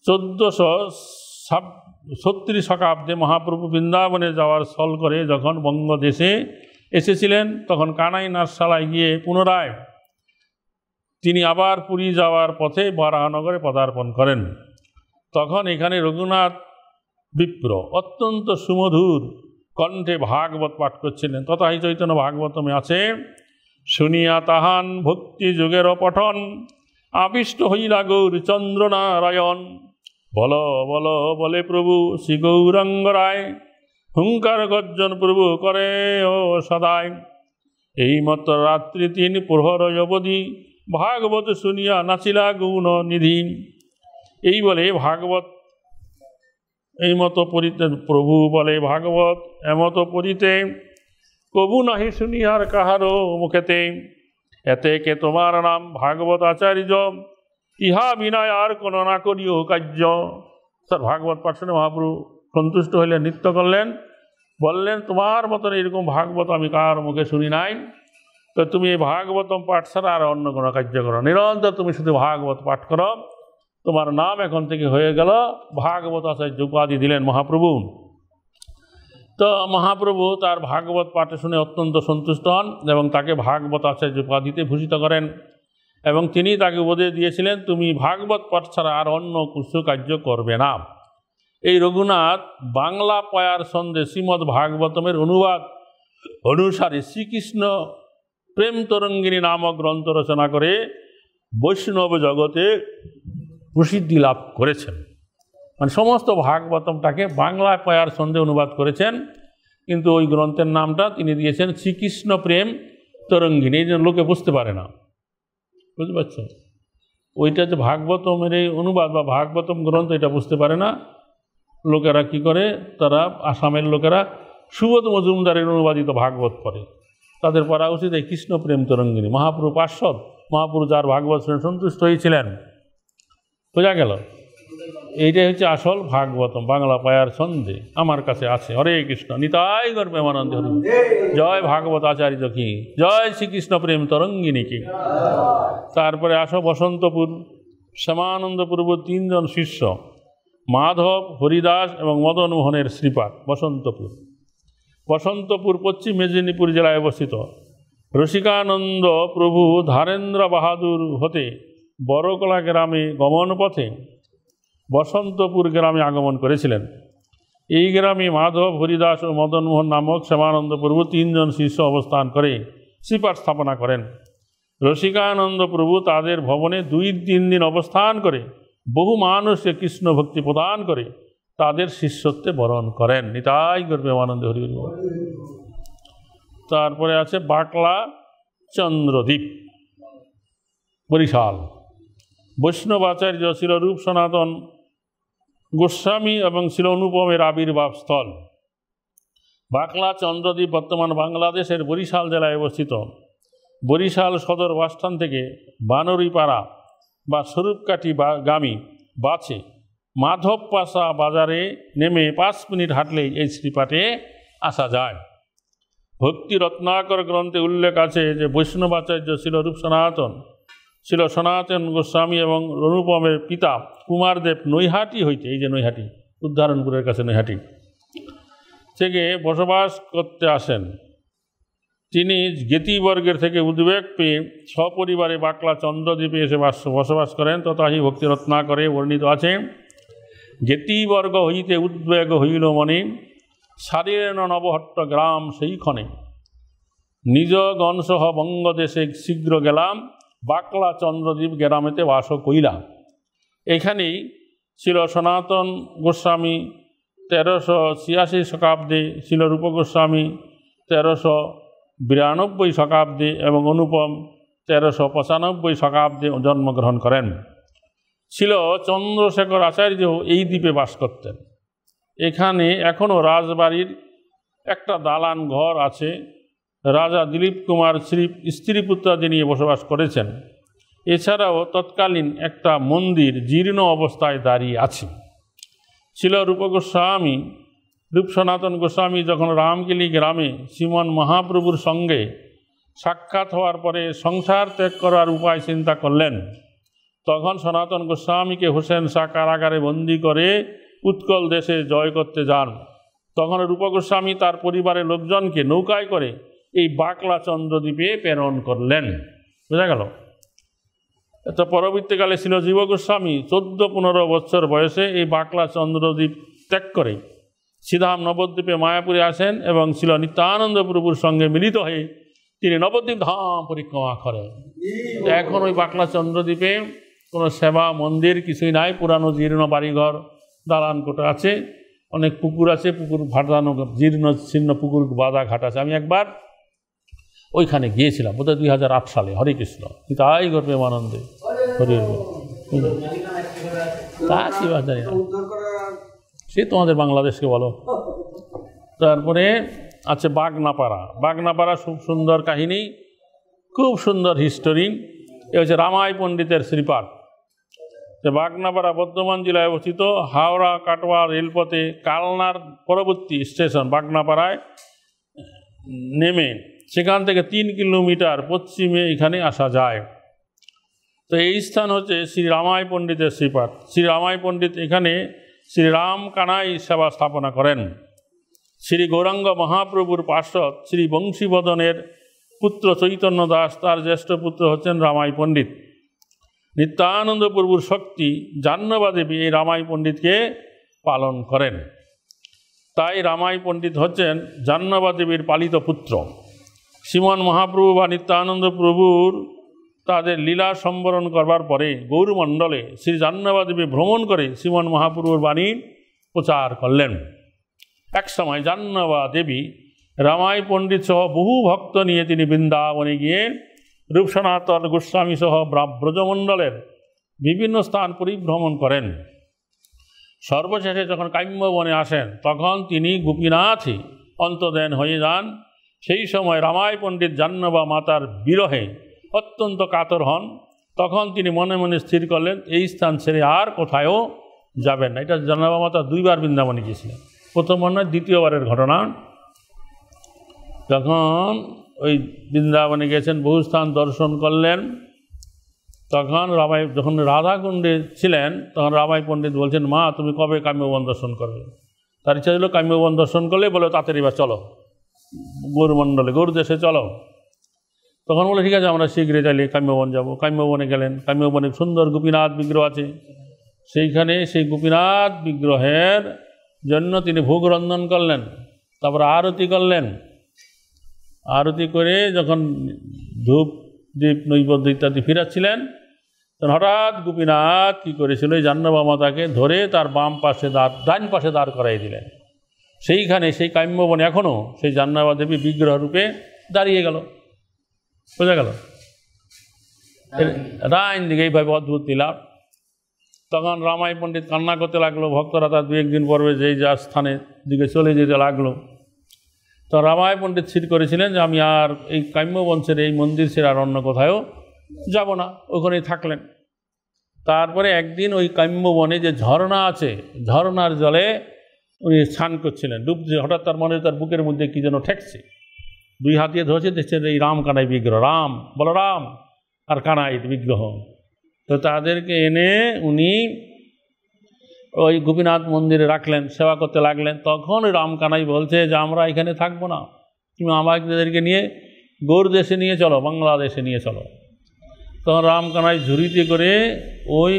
1436 শতাব্দে মহাপ্রভু বৃন্দাবনে যাওয়ার স্থল করে যখন বঙ্গদেশে এসেছিলেন, তখন কানাই নাথশালায় গিয়ে পুনরায় তিনি আবার পুরী যাওয়ার পথে বরাহনগরে পদার্পণ করেন। তখন এখানে রঘুনাথ বিপ্র অত্যন্ত সুমধুর কণ্ঠে ভাগবত পাঠ করছিলেন। তথা হি চৈতন্য ভাগবতমে আছে, শুনিয়া তাহান ভক্তি যুগের পঠন আবিষ্ট হইলা গৌর চন্দ্র নারায়ণ। বল বল বলে প্রভু শ্রী গৌরাঙ্গ রায়, হুঙ্কার গর্জন প্রভু করে ও সদায়। এই মত রাত্রি 3 প্রহর অবধি ভাগবত শুনিয়া নাচিলা গুণ নিধি। এই বলে ভাগবত এই মতো পড়িতে প্রভু বলে ভাগবত এমত পড়িতে, কবু নাহি শুনিয়ার কাহারও মুখেতে। এতে কে তোমার নাম ভাগবত আচার্য, ইহা বিনয় আর কোন না করিও কার্য। স্যার ভাগবত পাঠ শুনে মহাপ্রভু সন্তুষ্ট হইলেন, নৃত্য করলেন, বললেন তোমার মতন এরকম ভাগবত আমি কার মুখে শুনি নাই। তো তুমি এই ভাগবতম পাঠ ছাড়া আর অন্য কোনো কার্য করো, নিরন্তর তুমি শুধু ভাগবত পাঠ করো, তোমার নাম এখন থেকে হয়ে গেল ভাগবত আচার্য উপাধি দিলেন মহাপ্রভু। তো মহাপ্রভু তার ভাগবত পাঠে শুনে অত্যন্ত সন্তুষ্ট হন এবং তাকে ভাগবত আচার্য উপাধিতে ভূষিত করেন এবং তিনি তাকে উপদেশ দিয়েছিলেন তুমি ভাগবত পাঠ ছাড়া আর অন্য কিছু কার্য করবে না। এই রঘুনাথ বাংলা পয়ার সন্দেহ শ্রীমদ্ ভাগবতমের অনুবাদ অনুসারে শ্রীকৃষ্ণ প্রেম তরঙ্গিনী নামক গ্রন্থ রচনা করে বৈষ্ণব জগতে প্রসিদ্ধি লাভ করেছেন। মানে সমস্ত ভাগবতমটাকে বাংলা পয়ার সন্দেহ অনুবাদ করেছেন, কিন্তু ওই গ্রন্থের নামটা তিনি দিয়েছেন শ্রীকৃষ্ণ প্রেম তরঙ্গিনী, এই জন্য লোকে বুঝতে পারে না, বুঝতে পারছ? ওইটা যে ভাগবতমের এই অনুবাদ বা ভাগবতম গ্রন্থ এটা বুঝতে পারে না লোকেরা। কি করে তারা, আসামের লোকেরা সুবোধ মজুমদারের অনুবাদিত ভাগবত পড়ে, তাদের পড়া উচিত এই কৃষ্ণ প্রেম তরঙ্গিনী। মহাপ্রভু পার্শ্বদ, মহাপ্রভু যার ভাগবত শুনে সন্তুষ্ট হয়েছিলেন, বোঝা গেল? এইটাই হচ্ছে আসল ভাগবতম, বাংলা পায়ার ছন্দে আমার কাছে আছে। হরে কৃষ্ণ, নিতাই গৌর প্রেমানন্দে হরি। জয় ভাগবত আচার্য কি, জয় শ্রীকৃষ্ণ প্রেম তরঙ্গিনী কি। তারপরে আসো বসন্তপুর। শ্যামানন্দ প্রভু 3 জন শিষ্য, মাধব, হরিদাস এবং মদন মোহনের শ্রীপাদ। বসন্তপুর পশ্চিম মেদিনীপুর জেলায় অবস্থিত। রসিকানন্দ প্রভু ধারেন্দ্র বাহাদুর হতে বড়কলা গ্রামে গমন পথে বসন্তপুর গ্রামে আগমন করেছিলেন। এই গ্রামে মাধব, হরিদাস ও মদনমোহন নামক শ্যামানন্দ প্রভু 3 জন শিষ্য অবস্থান করে শ্রীপাঠ স্থাপনা করেন। রসিকানন্দ প্রভু তাদের ভবনে 2-3 দিন অবস্থান করে বহু মানুষকে কৃষ্ণ ভক্তি প্রদান করে তাদের শিষ্যত্বে বরণ করেন। নিতাই গৌর প্রেমানন্দে হরি হরি। তারপরে আছে বাকলা চন্দ্রদ্বীপ, বরিশাল। বৈষ্ণবাচার্য ছিল রূপ সনাতন গোস্বামী এবং ছিল অনুপমের আবির্ভাব স্থল। বাকলা চন্দ্রদ্বীপ বর্তমান বাংলাদেশের বরিশাল জেলায় অবস্থিত। বরিশাল সদর বাসস্ট্যান্ড থেকে বানরিপাড়া বা স্বরূপকাঠি গামী বাসে মাধবপাশা বাজারে নেমে 5 মিনিট হাঁটলেই এই শ্রীপাঠে আসা যায়। ভক্তি রত্নাকর গ্রন্থে উল্লেখ আছে যে বৈষ্ণবাচার্য ছিল রূপ সনাতন, ছিল সনাতন গোস্বামী এবং অনুপমের পিতা কুমারদেব নৈহাটি হইতে, এই যে নৈহাটি, উদ্ধারণপুরের কাছে নৈহাটি থেকে বসবাস করতে আসেন। তিনি জ্ঞেতিবর্গের থেকে উদ্বেগ পেয়ে সপরিবারে বাকলা চন্দ্রদ্বীপে এসে বসবাস করেন। তথাহি ভক্তি রত্নাকরে বর্ণিত আছে, জ্ঞেতিবর্গ হইতে উদ্বেগ হইল মনে, সারিলেন নবহট্ট গ্রাম সেইক্ষণে, নিজ গণসহ বঙ্গদেশে শীঘ্র গেলাম, বাকলা চন্দ্রদ্বীপ গ্রামেতে বাস কইলাম। এখানেই ছিল সনাতন গোস্বামী 1386 শতাব্দে, ছিল রূপ গোস্বামী 1392 শতাব্দে এবং অনুপম 1395 শতাব্দে জন্মগ্রহণ করেন। ছিল চন্দ্রশেখর আচার্য এই দ্বীপে বাস করতেন। এখানে এখনও রাজবাড়ির একটা দালান ঘর আছে। রাজা দিলীপ কুমার স্ত্রীপুত্রাদি নিয়ে বসবাস করেছেন। এছাড়াও তৎকালীন একটা মন্দির জীর্ণ অবস্থায় দাঁড়িয়ে আছে। ছিল রূপ গোস্বামী, রূপ সনাতন গোস্বামী যখন রামকেলি গ্রামে শ্রীমন মহাপ্রভুর সঙ্গে সাক্ষাৎ হওয়ার পরে সংসার ত্যাগ করার উপায় চিন্তা করলেন, তখন সনাতন গোস্বামীকে হোসেন শাহ কারাগারে বন্দী করে উৎকল দেশে জয় করতে যান। তখন রূপ গোস্বামী তার পরিবারের লোকজনকে নৌকায় করে এই বাকলা চন্দ্রদ্বীপে প্রেরণ করলেন। বোঝা গেল? তো পরবর্তীকালে ছিল জীব গোস্বামী 14-15 বছর বয়সে এই বাকলা চন্দ্রদ্বীপ ত্যাগ করে শ্রীধাম নবদ্বীপে মায়াপুরে আসেন এবং ছিল নিত্যানন্দ প্রভুর সঙ্গে মিলিত হয়ে তিনি নবদ্বীপ ধাম পরিক্রমা করেন। এখন ওই বাকলা চন্দ্রদ্বীপে কোনো সেবা মন্দির কিছুই নাই, পুরানো জীর্ণ বাড়িঘর দালান কোটা আছে, অনেক পুকুর আছে, পুকুর ভাটানো জীর্ণ ছিন্ন পুকুর বাঁধা ঘাট আছে। আমি একবার ওইখানে গিয়েছিলাম বোধহয় 2008 সালে। হরে কৃষ্ণ, তাই করবে আনন্দে হরি তা কি জানি না, সে তোমাদের বাংলাদেশকে বলো। তারপরে আছে বাগনাপাড়া। বাগনাপাড়া খুব সুন্দর কাহিনী, খুব সুন্দর হিস্টোরি। এ হচ্ছে রামাই পণ্ডিতের শ্রীপাঠ। বাগনাপাড়া বর্ধমান জেলায় অবস্থিত। হাওড়া কাটোয়া রেলপথে কালনার পরবর্তী স্টেশন বাগনাপাড়ায় নেমে সেখান থেকে 3 কিলোমিটার পশ্চিমে এখানে আসা যায়। তো এই স্থান হচ্ছে শ্রী রামাই পণ্ডিতের শ্রীপাঠ। শ্রী রামাই পণ্ডিত এখানে শ্রী রাম কানাই সেবা স্থাপনা করেন। শ্রী গৌরাঙ্গ মহাপ্রভুর পার্ষদ শ্রী বংশীবদনের পুত্র চৈতন্য দাস, তার জ্যেষ্ঠ পুত্র হচ্ছেন রামাই পণ্ডিত। নিত্যানন্দ প্রভুর শক্তি জাহ্নবা দেবী এই রামাই পণ্ডিতকে পালন করেন। তাই রামাই পণ্ডিত হচ্ছেন জাহ্নবা দেবীর পালিত পুত্র। শ্রীমন মহাপ্রভু বা নিত্যানন্দ প্রভুর তাদের লীলা সম্বরণ করবার পরে গৌরমণ্ডলে শ্রী জাহ্নবা দেবী ভ্রমণ করে শ্রীমন মহাপ্রভুর বাণী প্রচার করলেন। এক সময় জাহ্নবা দেবী রামাই পণ্ডিত সহ বহু ভক্ত নিয়ে তিনি বৃন্দাবনে গিয়ে রূপ সনাতন গোস্বামী সহ ব্রজমণ্ডলের বিভিন্ন স্থান পরিভ্রমণ করেন। সর্বশেষে যখন কাম্যবনে আসেন তখন তিনি গোপীনাথই অন্তর্ধান হয়ে যান। সেই সময় রামাই পণ্ডিত জাহ্নবা মাতার বিরহে অত্যন্ত কাতর হন। তখন তিনি মনে মনে স্থির করলেন এই স্থান ছেড়ে আর কোথায়ও যাবেন না। এটা জাহ্নবা মাতা 2 বার বৃন্দাবনে গিয়েছিলেন, প্রথমবার নয়, দ্বিতীয়বারের ঘটনা। তখন ওই বৃন্দাবনে গেছেন, বহু স্থান দর্শন করলেন। তখন রামাই যখন রাধাকুণ্ডে ছিলেন তখন রামাই পণ্ডিত বলছেন, মা তুমি কবে কাম্যবন দর্শন করবে? তার ইচ্ছা ছিল কাম্যবন দর্শন করলে বলে তাড়াতাড়ি এবার চলো গৌরমণ্ডলে, গৌরদেশে চলো। তখন বলে ঠিক আছে আমরা শীঘ্রই চাইলে কাম্যবন যাব। কাম্যবনে গেলেন। কাম্যবনে সুন্দর গোপীনাথ বিগ্রহ আছে, সেইখানে সেই গোপীনাথ বিগ্রহের জন্য তিনি ভোগ রন্ধন করলেন। তারপর আরতি করলেন। আরতি করে যখন ধূপ দীপ নৈবেদ্য ইত্যাদি ফিরাচ্ছিলেন তখন হঠাৎ গোপীনাথ কী করেছিল, এই জাহ্নবা মাতাকে ধরে তার বাম পাশে ডান পাশে দাঁড় করাই দিলেন। সেইখানে সেই কাম্যবনে এখনও সেই জাহ্নবা দেবী বিগ্রহ রূপে দাঁড়িয়ে গেল। বোঝা গেল? ডাইন দিকে এইভাবে অদ্ভুত লীলা। তখন রামাই পণ্ডিত কান্না করতে লাগলো। ভক্তরা তার 2-1 দিন পর্বে যেই যার স্থানে দিকে চলে যেতে লাগলো। তো রামাই পণ্ডিত স্থির করেছিলেন যে আমি আর এই কাম্যবংশের এই মন্দির ছেড়ে আর অন্য কোথাও যাব না, ওখানেই থাকলেন। তারপরে একদিন ওই কাম্যবনে যে ঝর্ণা আছে, ঝর্ণার জলে উনি স্নান করছিলেন, ডুবছে। হঠাৎ তার মনে তার বুকের মধ্যে কী যেন ঠেকছে। 2 হাত দিয়ে ধরেছে, দেখছেন এই রাম কানাই বিগ্রহ, রাম বলরাম আর কানাই বিগ্রহ। তো তাদেরকে এনে উনি ওই গোপীনাথ মন্দিরে রাখলেন, সেবা করতে লাগলেন। তখন রামকানাই বলছে যে আমরা এখানে থাকবো না, তুমি আমাদেরকে নিয়ে গৌর দেশে নিয়ে চলো, বাংলাদেশে নিয়ে চলো। তখন রামকানাই ঝুড়িতে করে ওই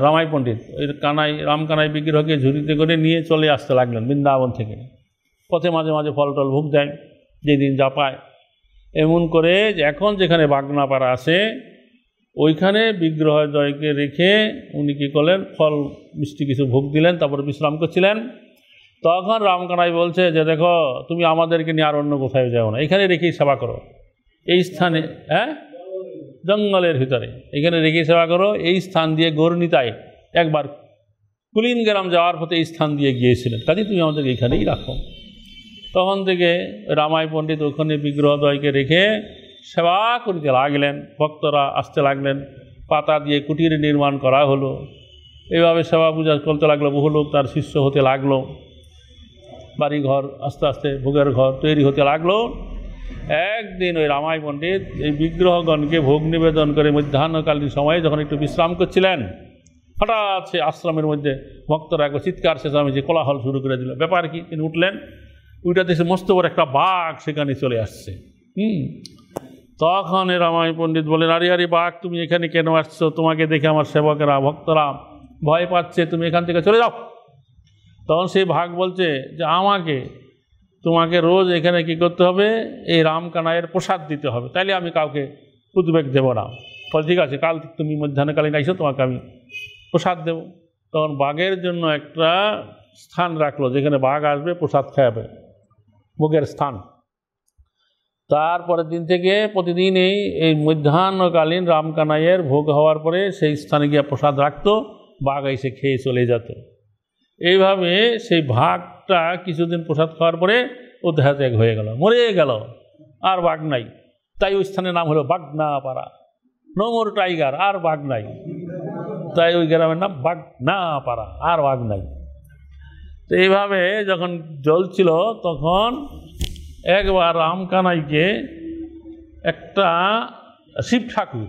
রামাই পণ্ডিত ওই রামকানাই বিগ্রহকে ঝুড়িতে করে নিয়ে চলে আসতে লাগলেন বৃন্দাবন থেকে। পথে মাঝে মাঝে ফল টল ভোগ দেয়, যেদিন যা পায়। এমন করে যে এখন যেখানে বাগনাপাড়া আছে ওইখানে বিগ্রহদ্বয়কে রেখে উনি কী করলেন, ফল মিষ্টি কিছু ভোগ দিলেন, তারপর বিশ্রাম করছিলেন। তখন রামকানাই বলছে যে দেখো তুমি আমাদেরকে নিয়ে আর অন্য কোথায় যাও না, এখানে রেখেই সেবা করো এই স্থানে। হ্যাঁ, জঙ্গলের ভিতরে এখানে রেখেই সেবা করো। এই স্থান দিয়ে গৌরনীতায় একবার কুলিন গ্রাম যাওয়ার পথে এই স্থান দিয়ে গিয়েছিলেন, কাজে তুমি আমাদেরকে এখানেই রাখো। তখন থেকে রামাই পণ্ডিত ওখানে বিগ্রহদ্বয়কে রেখে সেবা করিতে লাগলেন। ভক্তরা আসতে লাগলেন, পাতা দিয়ে কুটির নির্মাণ করা হলো। এইভাবে সেবা পূজা করতে লাগলো, বহু লোক তার শিষ্য হতে লাগলো। বাড়ি ঘর আস্তে আস্তে ভোগের ঘর তৈরি হতে লাগলো। একদিন ওই রামাই পণ্ডিত এই বিগ্রহগণকে ভোগ নিবেদন করে মধ্যাহ্নকালীন সময়ে যখন একটু বিশ্রাম করছিলেন, হঠাৎ সে আশ্রমের মধ্যে ভক্তরা একবার চিৎকার চেঁচামেচি কোলাহল শুরু করে দিল। ব্যাপার কি? তিনি উঠলেন, উইটাতে সে মস্ত বড় একটা বাঘ সেখানে চলে আসছে। তখন রামাই পণ্ডিত বলেন, আরে আরে বাঘ তুমি এখানে কেন আসছো? তোমাকে দেখে আমার সেবকেরা ভক্তরা ভয় পাচ্ছে, তুমি এখান থেকে চলে যাও। তখন সেই বাঘ বলছে যে আমাকে তোমাকে রোজ এখানে কি করতে হবে, এই রামকানাইয়ের প্রসাদ দিতে হবে, তাইলে আমি কাউকে উদ্বেগ দেব না। বলে ঠিক আছে, কাল তুমি মধ্যাহ্নকালীন আইসো, তোমাকে আমি প্রসাদ দেব। তখন বাঘের জন্য একটা স্থান রাখলো, যেখানে বাঘ আসবে প্রসাদ খাওয়াবে, ভোগের স্থান। তারপরের দিন থেকে প্রতিদিন এই মধ্যাহ্নকালীন রামকানাইয়ের ভোগ হওয়ার পরে সেই স্থানে গিয়ে প্রসাদ রাখতো, বাঘ এসে খেয়ে চলে যেত। এইভাবে সেই বাঘটা কিছুদিন প্রসাদ খাওয়ার পরে ও দেহত্যাগ হয়ে গেল, মরে গেল, আর বাঘ নাই। তাই ওই স্থানের নাম হলো বাগনাপাড়া, নো মোর টাইগার, আর বাঘ নাই। তাই ওই গ্রামের নাম বাগনাপাড়া, আর বাঘ নাই। তো এইভাবে যখন জ্বলছিল তখন একবার রামকানাইকে একটা শিব ঠাকুর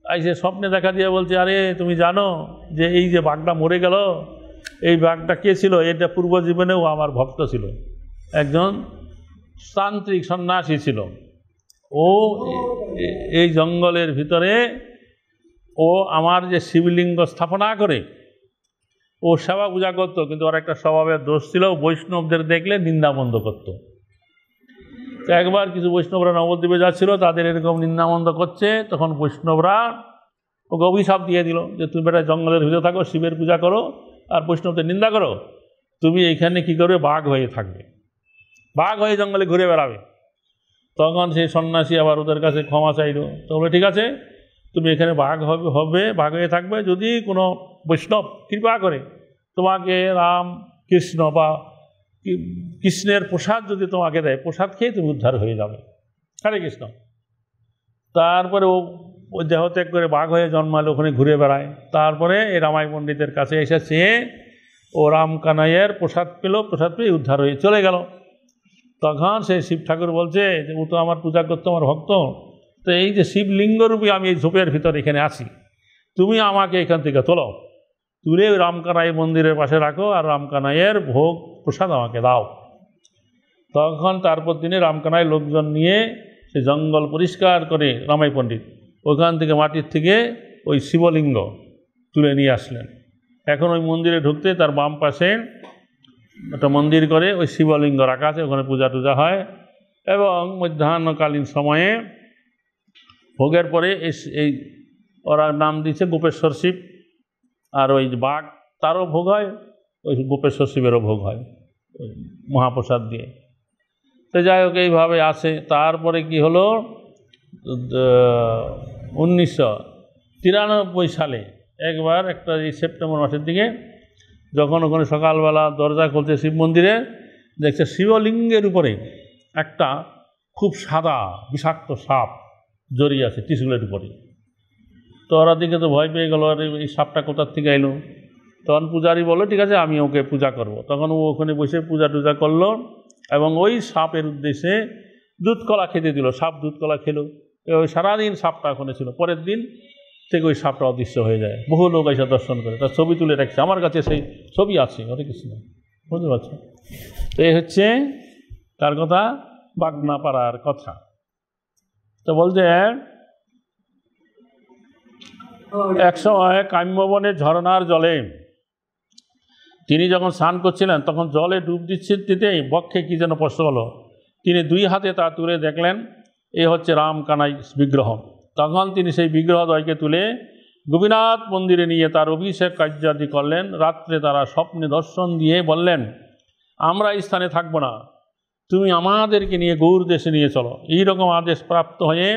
আইসে স্বপ্নে দেখা দিয়ে বলছে, আরে তুমি জানো যে এই যে বাঘটা মরে গেল, এই বাঘটা কে ছিল? এটা পূর্ব জীবনেও আমার ভক্ত ছিল, একজন তান্ত্রিক সন্ন্যাসী ছিল। ও এই জঙ্গলের ভিতরে ও আমার যে শিবলিঙ্গ স্থাপনা করে ও সেবা পূজা করতো, কিন্তু ওর একটা স্বভাবের দোষ ছিল, বৈষ্ণবদের দেখলে নিন্দা বন্ধ করত। তো একবার কিছু বৈষ্ণবরা নবদ্বীপে যাচ্ছিল, তাদের এরকম নিন্দামন্দ করছে, তখন বৈষ্ণবরা ওকে অভিশাপ দিয়ে দিল যে তুমি বেটা জঙ্গলের ভিতরে থাকো, শিবের পূজা করো, আর বৈষ্ণবদের নিন্দা করো, তুমি এইখানে কি করবে, বাঘ হয়ে থাকবে, বাঘ হয়ে জঙ্গলে ঘুরে বেড়াবে। তখন সেই সন্ন্যাসী আবার ওদের কাছে ক্ষমা চাইল। তো বলে ঠিক আছে, তুমি এখানে বাঘ হবে, বাঘ হয়ে থাকবে, যদি কোনো বৈষ্ণব কৃপা করে তোমাকে রাম কৃষ্ণ বা কৃষ্ণের প্রসাদ যদি তোমাকে দেয়, প্রসাদ খেয়ে তুমি উদ্ধার হয়ে যাবে, হরে কৃষ্ণ। তারপরে ও দেহত্যাগ করে বাঘ হয়ে জন্মালো, ওখানে ঘুরে বেড়ায়। তারপরে এই রামাই পণ্ডিতের কাছে এসেছে, ও রামকানাইয়ের প্রসাদ পেল, প্রসাদ পেয়ে উদ্ধার হয়ে চলে গেল। তখন সেই শিব ঠাকুর বলছে যে ও তো আমার পূজা করতো, আমার ভক্ত, তো এই যে শিবলিঙ্গরূপী আমি এই ঝোপের ভিতর এখানে আছি, তুমি আমাকে এখান থেকে তোলো, তুলে ওই রামকানাই মন্দিরের পাশে রাখো, আর রামকানাইয়ের ভোগ প্রসাদ আমাকে দাও। তখন তারপর দিনে রামকানাই লোকজন নিয়ে সে জঙ্গল পরিষ্কার করে রামাই পণ্ডিত ওখান থেকে মাটির থেকে ওই শিবলিঙ্গ তুলে নিয়ে আসলেন। এখন ওই মন্দিরে ঢুকতে তার বাম পাশে একটা মন্দির করে ওই শিবলিঙ্গ রাখা আছে, ওখানে পূজা টুজা হয়। এবং মধ্যাহ্নকালীন সময়ে ভোগের পরে এই ওরা নাম দিচ্ছে গোপেশ্বর শিব, আর ওই বাঘ তারও ভোগ হয়, ওই গোপেশ্বর শিবেরও ভোগ হয় মহাপ্রসাদ দিয়ে। তো যাই হোক এইভাবে আছে। তারপরে কি হলো, 1993 সালে একবার একটা এই সেপ্টেম্বর মাসের দিকে যখন ওখানে সকালবেলা দরজা খুলছে শিব মন্দিরে, দেখছে শিবলিঙ্গের উপরে একটা খুব সাদা বিষাক্ত সাপ জড়িয়ে আছে ত্রিশূলের উপরে। তো ওরা দিকে তো ভয় পেয়ে গেল, আর এই সাপটা কোথার থেকে এলো। তখন পূজারী বললো ঠিক আছে, আমি ওকে পূজা করব। তখন ও ওখানে বসে পূজা টুজা করলো এবং ওই সাপের উদ্দেশ্যে দুধকলা খেতে দিল। সাপ দুধকলা খেলো, ওই সারাদিন সাপটা ওখানে ছিল। পরের দিন থেকে ওই সাপটা অদৃশ্য হয়ে যায়। বহু লোক এসে দর্শন করে, তার ছবি তুলে রাখছে, আমার কাছে সেই ছবি আছে, হরে কৃষ্ণ, বুঝতে পারছো? তো এই হচ্ছে তার কথা, বাগনাপাড়ার কথা। তো বলছে একসময় কাম্যবনের ঝরনার জলে তিনি যখন স্নান করছিলেন, তখন জলে ডুব দিতেই বক্ষে কি যেন স্পর্শ হলো। তিনি দুই হাতে তা তুলে দেখলেন এ হচ্ছে রামকানাই বিগ্রহ। তখন তিনি সেই বিগ্রহদ্বয়কে তুলে গোপীনাথ মন্দিরে নিয়ে তার অভিষেক কার্যাদি করলেন। রাত্রে তারা স্বপ্নে দর্শন দিয়ে বললেন, আমরা এই স্থানে থাকবো না, তুমি আমাদেরকে নিয়ে গৌর দেশে নিয়ে চলো। এইরকম আদেশ প্রাপ্ত হয়ে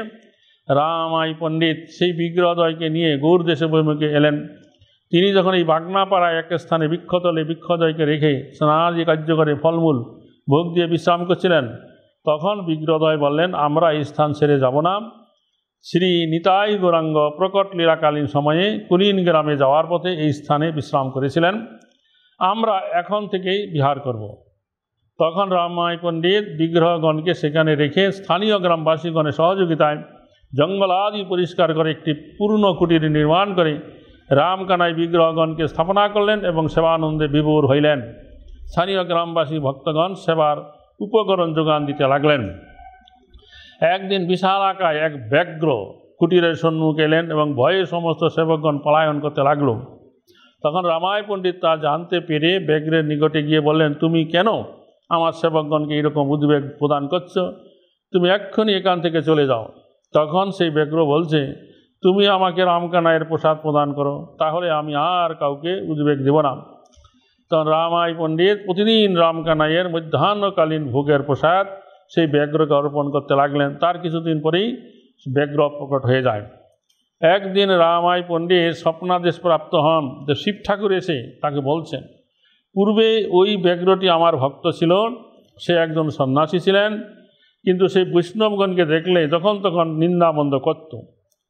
রামাই পণ্ডিত সেই বিগ্রহদ্বয়কে নিয়ে গৌর দেশে অভিমুখে এলেন। তিনি যখন এই বাগনাপাড়ায় এক স্থানে বৃক্ষতলে বৃক্ষদ্বয়কে রেখে স্নানাদি কার্য করে ফলমূল ভোগ দিয়ে বিশ্রাম করছিলেন, তখন বিগ্রহদ্বয় বললেন, আমরা এই স্থান ছেড়ে যাব না। শ্রী নিতাই গৌরাঙ্গ প্রকট লীলাকালীন সময়ে কুলিন গ্রামে যাওয়ার পথে এই স্থানে বিশ্রাম করেছিলেন, আমরা এখন থেকেই বিহার করব। তখন রামাই পণ্ডিত বিগ্রহগণকে সেখানে রেখে স্থানীয় গ্রামবাসীগণের সহযোগিতায় জঙ্গলাদি পরিষ্কার করে একটি পূর্ণ কুটির নির্মাণ করে রামকানাই বিগ্রহগণকে স্থাপনা করলেন এবং সেবানন্দে বিভোর হইলেন। স্থানীয় গ্রামবাসী ভক্তগণ সেবার উপকরণ যোগান দিতে লাগলেন। একদিন বিশাল আকায় এক ব্যাঘ্র কুটিরের সম্মুখে এলেন এবং ভয়ে সমস্ত সেবকগণ পলায়ন করতে লাগল। তখন রামাই পণ্ডিত তা জানতে পেরে ব্যাঘ্রের নিকটে গিয়ে বললেন, তুমি কেন আমার সেবকগণকে এইরকম উদ্বেগ প্রদান করছো, তুমি এক্ষুনি এখান থেকে চলে যাও। তখন সেই ব্যগ্র বলছে, তুমি আমাকে রামকানাইয়ের প্রসাদ প্রদান করো, তাহলে আমি আর কাউকে উদ্বেগ দেব না। তখন রামাই পণ্ডিত প্রতিদিন রামকানাইয়ের মধ্যাহ্নকালীন ভোগের প্রসাদ সেই ব্যগ্রকে অর্পণ করতে লাগলেন। তার কিছুদিন পরেই ব্যগ্র প্রকট হয়ে যায়। একদিন রামাই পণ্ডিত স্বপ্নাদেশ প্রাপ্ত হন যে শিব ঠাকুর এসে তাকে বলছেন, পূর্বে ওই ব্যগ্রটি আমার ভক্ত ছিল, সে একজন সন্ন্যাসী ছিলেন, কিন্তু সেই বৈষ্ণবগণকে দেখলে যখন তখন নিন্দামন্দ করত।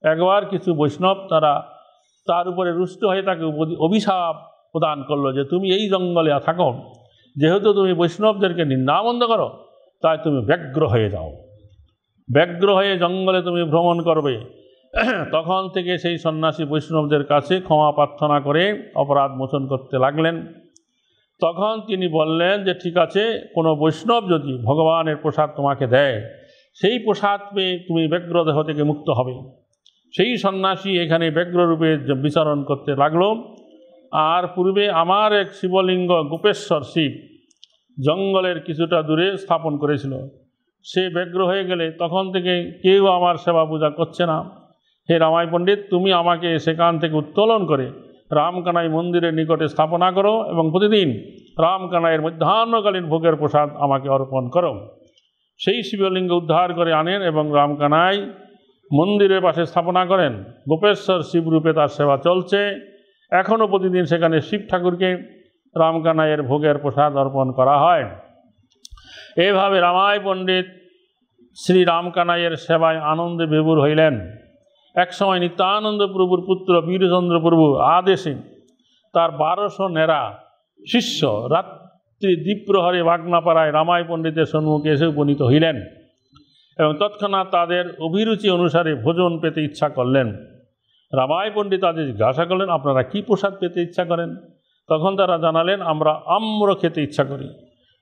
একবার কিছু বৈষ্ণব তার উপরে রুষ্ট হয়ে তাকে অভিশাপ প্রদান করলো যে তুমি এই জঙ্গলে থাকো, যেহেতু তুমি বৈষ্ণবদেরকে নিন্দামন্দ করো, তাই তুমি ব্যগ্র হয়ে যাও, ব্যগ্র হয়ে জঙ্গলে তুমি ভ্রমণ করবে। তখন থেকে সেই সন্ন্যাসী বৈষ্ণবদের কাছে ক্ষমা প্রার্থনা করে অপরাধ মোচন করতে লাগলেন। তখন তিনি বললেন যে ঠিক আছে, কোনো বৈষ্ণব যদি ভগবানের প্রসাদ তোমাকে দেয়, সেই প্রসাদ পেয়ে তুমি ব্যগ্রদেহ থেকে মুক্ত হবে। সেই সন্ন্যাসী এখানে ব্যগ্ররূপে বিচরণ করতে লাগলো। আর পূর্বে আমার এক শিবলিঙ্গ গোপেশ্বর শিব জঙ্গলের কিছুটা দূরে স্থাপন করেছিল, সে ব্যগ্র হয়ে গেলে তখন থেকে কেউ আমার সেবা পূজা করছে না। হে রামাই পণ্ডিত, তুমি আমাকে সেখান থেকে উত্তোলন করে রামকানাই মন্দিরের নিকটে স্থাপনা করো এবং প্রতিদিন রামকানাইয়ের মধ্যাহ্নকালীন ভোগের প্রসাদ আমাকে অর্পণ করো। সেই শিবলিঙ্গ উদ্ধার করে আনেন এবং রামকানাই মন্দিরের পাশে স্থাপনা করেন। গোপেশ্বর শিবরূপে তার সেবা চলছে। এখনও প্রতিদিন সেখানে শিব ঠাকুরকে রামকানাইয়ের ভোগের প্রসাদ অর্পণ করা হয়। এভাবে রামাই পণ্ডিত শ্রী রামকানাইয়ের সেবায় আনন্দে বিভোর হইলেন। একসময় নিত্যানন্দ প্রভুর পুত্র বীরচন্দ্র প্রভু আদেশে তার 1200 নেরা শিষ্য রাত্রি দ্বীপ্রহরে বাগনাপাড়ায় রামাই পণ্ডিতের সম্মুখে এসে উপনীত হইলেন এবং তৎক্ষণাৎ তাদের অভিরুচি অনুসারে ভোজন পেতে ইচ্ছা করলেন। রামাই পণ্ডিত তাদের জিজ্ঞাসা করলেন, আপনারা কি প্রসাদ পেতে ইচ্ছা করেন? তখন তারা জানালেন, আমরা আম্র খেতে ইচ্ছা করি।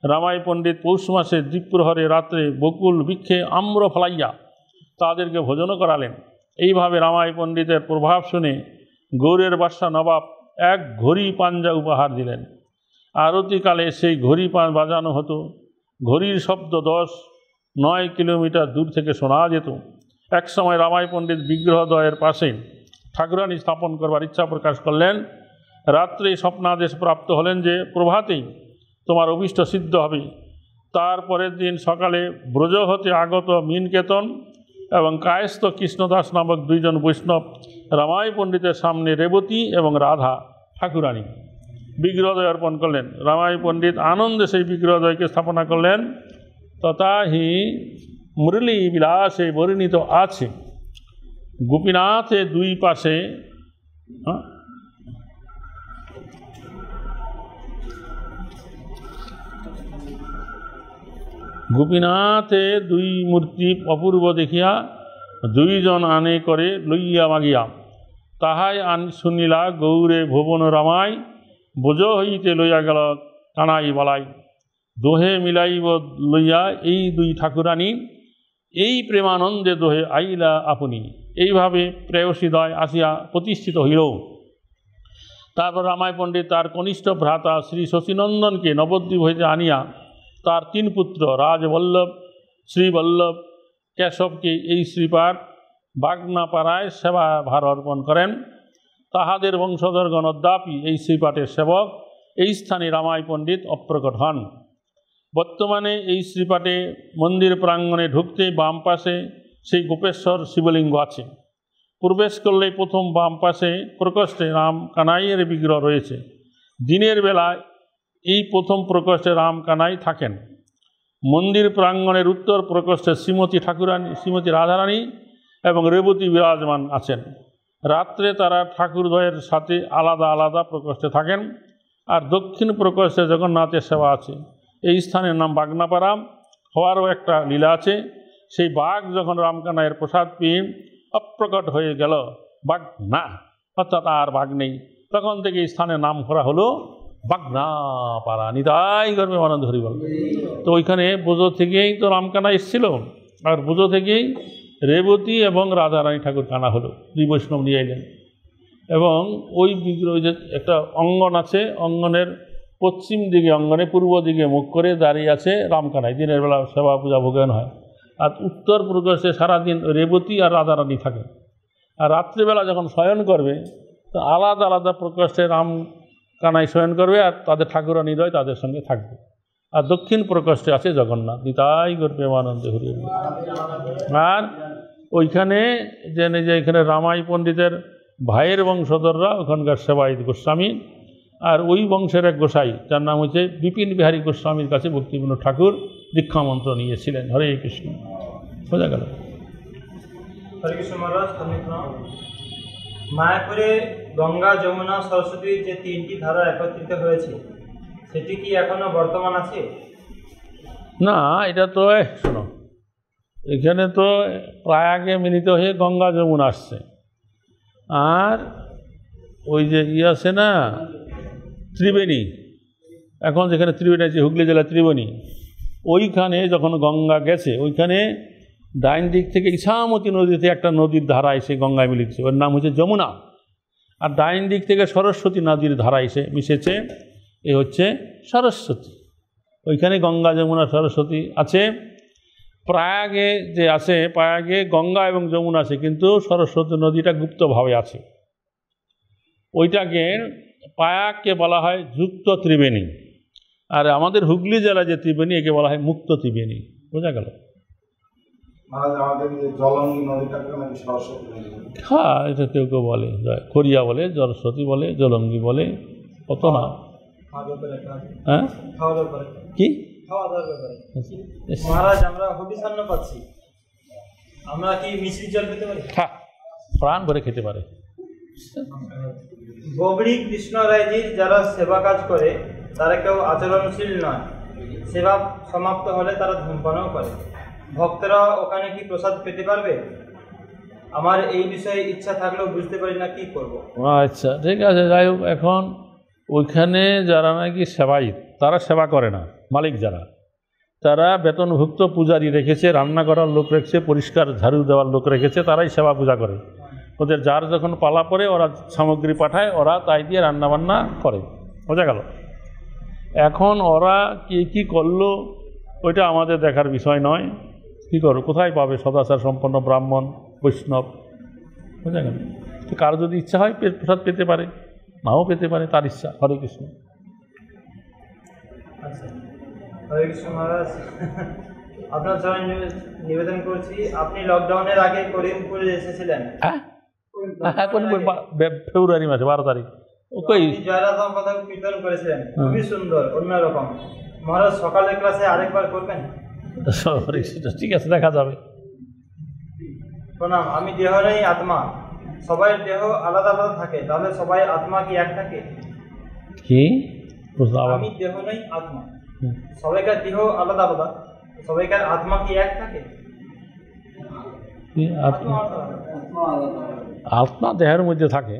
রামাই পণ্ডিত পৌষ মাসে দ্বীপ্রহরে রাত্রে বকুল বৃক্ষে আম্র ফলাইয়া তাদেরকে ভোজনও করালেন। এইভাবে রামাই পণ্ডিতের প্রভাব শুনে গৌড়ের বাদশা নবাব এক ঘড়ি পাঞ্জা উপহার দিলেন। আরতিকালে সেই ঘড়ি বাজানো হতো। ঘড়ির শব্দ 10-9 কিলোমিটার দূর থেকে শোনা যেত। একসময় রামাই পণ্ডিত বিগ্রহদ্বয়ের পাশে ঠাকুরানী স্থাপন করবার ইচ্ছা প্রকাশ করলেন। রাত্রে স্বপ্নাদেশ প্রাপ্ত হলেন যে প্রভাতেই তোমার অভীষ্ট সিদ্ধ হবে। তারপরের দিন সকালে ব্রজ হতে আগত মীনকেতন এবং কায়স্থ কৃষ্ণদাস নামক 2 জন বৈষ্ণব রামাই পণ্ডিতের সামনে রেবতী এবং রাধা ঠাকুরানী বিগ্রহদ্বয় অর্পণ করলেন। রামাই পণ্ডিত আনন্দে সেই বিগ্রহদ্বয়কে স্থাপনা করলেন। তথা হি মুরলী বিলাসে বর্ণিত আছে, গোপীনাথে 2 পাশে গোপীনাথে 2 মূর্তি অপূর্ব দেখিয়া 2 জন আনে করে লইয়া মাগিয়া, তাহাই শুনিলা গৌরে ভুবন রামাই, বোঝ হইতে লইয়া গেল কানাই বালাই। দোহে মিলাইব লইয়া এই 2 ঠাকুরানী, এই প্রেমানন্দে দোহে আইলা আপনি। এইভাবে প্রেয়সীদ্বয় আসিয়া প্রতিষ্ঠিত হইল। তারপর রামাই পণ্ডিত তার কনিষ্ঠ ভ্রাতা শ্রী শশীনন্দনকে নবদ্বীপ হইতে আনিয়া তার 3 পুত্র রাজবল্লভ, শ্রীবল্লভ, কেশবকে এই শ্রীপাঠ বাগনাপাড়ায় সেবা ভার অর্পণ করেন। তাহাদের বংশধরগণ অদ্যাপি এই শ্রীপাঠের সেবক। এই স্থানে রামাই পণ্ডিত অপ্রকট হন। বর্তমানে এই শ্রীপাঠে মন্দির প্রাঙ্গণে ঢুকতে বাম পাশে সেই গোপেশ্বর শিবলিঙ্গ আছে। প্রবেশ করলে প্রথম বাম পাশে প্রকোষ্ঠে রাম কানাইয়ের বিগ্রহ রয়েছে। দিনের বেলায় এই প্রথম প্রকোষ্ঠে রাম কানাই থাকেন। মন্দির প্রাঙ্গণের উত্তর প্রকোষ্ঠে শ্রীমতী ঠাকুরানী, শ্রীমতী রাধারানী এবং রেবতী বিরাজমান আছেন। রাত্রে তারা ঠাকুরদ্বয়ের সাথে আলাদা আলাদা প্রকোষ্ঠে থাকেন। আর দক্ষিণ প্রকোষ্ঠে জগন্নাথের সেবা আছে। এই স্থানের নাম বাগনাপাড়া। হওয়ারও একটা লীলা আছে। সেই বাঘ যখন রামকানাইয়ের প্রসাদ পেয়ে অপ্রকট হয়ে গেল, বাঘ না, অর্থাৎ আর বাঘ নেই, তখন থেকে এই স্থানের নাম করা হলো বাগনাপাড়া। নিতাই গর্বে আনন্দ হরি বল। তো ওইখানে বোঝো থেকেই তো রামকানাই এসেছিল, আর বোঝো থেকেই রেবতী এবং রাধারানী ঠাকুর কানা হলো। 2 বৈষ্ণব নিয়ে এলেন এবং ওই বিগ্রহ যে একটা অঙ্গন আছে, অঙ্গনের পশ্চিম দিকে অঙ্গনে পূর্ব দিকে মুখ করে দাঁড়িয়ে আছে রামকানাই। দিনের বেলা সেবা পূজা ভোগান হয়। আর উত্তর প্রকোষ্ঠে সারাদিন রেবতী আর রাধারানী থাকে। আর রাত্রিবেলা যখন শয়ন করবে তো আলাদা আলাদা প্রকোষ্ঠে রাম কানাই শয়ন করবে আর তাদের ঠাকুরানীরাই তাদের সঙ্গে থাকবে। আর দক্ষিণ প্রকোষ্ঠে আছে জগন্নাথ। নিতাই গৌর প্রেমানন্দে হরি হরি। আর ওইখানে যে এখানে রামাই পণ্ডিতের ভাইয়ের বংশধররা ওখানকার সেবায়িত গোস্বামী। আর ওই বংশের এক গোসাই যার নাম হচ্ছে বিপিন বিহারী গোস্বামীর কাছে ভক্তিবিনোদ ঠাকুর দীক্ষা মন্ত্র নিয়েছিলেন। হরে কৃষ্ণ। বোঝা গেল? হরে কৃষ্ণ মহারাজ। মায়াপুরে গঙ্গা, যমুনা, সরস্বতীর যে তিনটি ধারা একত্রিত হয়েছে সেটি কি এখনো বর্তমান আছে? না, এটা তো শোনো, এখানে তো প্রয়াগে মিলিত হয়ে গঙ্গা যমুনা আসছে। আর ওই যে আছে না ত্রিবেণী, এখন যেখানে ত্রিবেণী আছে হুগলি জেলা ত্রিবেণী, ওইখানে যখন গঙ্গা গেছে ওইখানে ডাইন দিক থেকে ইছামতি নদীতে একটা নদীর ধারা এসে গঙ্গায় মিলিয়েছে, ওর নাম হচ্ছে যমুনা। আর ডাইন দিক থেকে সরস্বতী নদীর ধারা এসে মিশেছে, এ হচ্ছে সরস্বতী। ওইখানে গঙ্গা যমুনা সরস্বতী আছে। প্রয়াগে যে আছে, প্রয়াগে গঙ্গা এবং যমুনা আছে, কিন্তু সরস্বতী নদীটা গুপ্তভাবে আছে। ওইটাকে প্রয়াগকে বলা হয় যুক্ত ত্রিবেণী, আর আমাদের হুগলি জেলা যে ত্রিবেণী একে বলা হয় মুক্ত ত্রিবেণী। বোঝা গেল? হ্যাঁ, এটা কেউ কেউ বলে, খড়িয়া বলে, সরস্বতী বলে, জলঙ্গি বলে, কত না। হ্যাঁ, কি মহারাজ আমরা হবিষান্ন পাচ্ছি, আমরা কি মিষ্টির জল পেতে পারি? হ্যাঁ, প্রাণ ভরে খেতে পারে। বগড়ি কৃষ্ণ রায়জির যারা সেবা কাজ করে তারা কেউ আচরণশীল নয়, সেবা সমাপ্ত হলে তারা ধূমপানও করে। ভক্তরা ওখানে কি প্রসাদ পেতে পারবে? আমার এই বিষয়ে ইচ্ছা থাকলেও বুঝতে পারি না, কি করব। আচ্ছা, ঠিক আছে, যাই হোক। এখন ওইখানে যারা নাকি সেবায়িত তারা সেবা করে না, মালিক যারা, তারা বেতনভুক্ত পূজারি রেখেছে, রান্না করার লোক রেখেছে, পরিষ্কার ঝাড়ু দেওয়ার লোক রেখেছে, তারাই সেবা পূজা করে। ওদের যার যখন পালা পড়ে ওরা সামগ্রী পাঠায়, ওরা তাই দিয়ে রান্নাবান্না করে। বোঝা গেল? এখন ওরা কি করলো ওইটা আমাদের দেখার বিষয় নয়। কী করো, কোথায় পাবে সদাচার সম্পন্ন ব্রাহ্মণ বৈষ্ণব? বোঝা গেল? তো কারো যদি ইচ্ছা হয় প্রসাদ পেতে পারে, নাও পেতে পারে, তার ইচ্ছা। হরে কৃষ্ণ। আচ্ছা, হরে কৃষ্ণ মহারাজ। আপনার সবাই নিবেদন করছি, আপনি লকডাউনের আগে করিমপুরে এসেছিলেন। হ্যাঁ, ফেব্রুয়ারি মাসে 12 তারিখ। ওই জয়রাধম কথা কীর্তন করেছিলেন, খুবই সুন্দর, অন্যরকম। মহারাজ সকালের ক্লাসে আরেকবার করবেন? ঠিক আছে, দেখা যাবে। প্রণাম। আমি দেহ নেই আত্মা, সবাই দেহ আলাদা আলাদা থাকে, তাহলে সবাই আত্মা কি এক থাকে? কি? আমি দেহ নেই আত্মা, সবাইকার দেহ আলাদা আলাদা, সবাইকার আত্মা কি এক থাকে? আত্মা দেহের মধ্যে থাকে,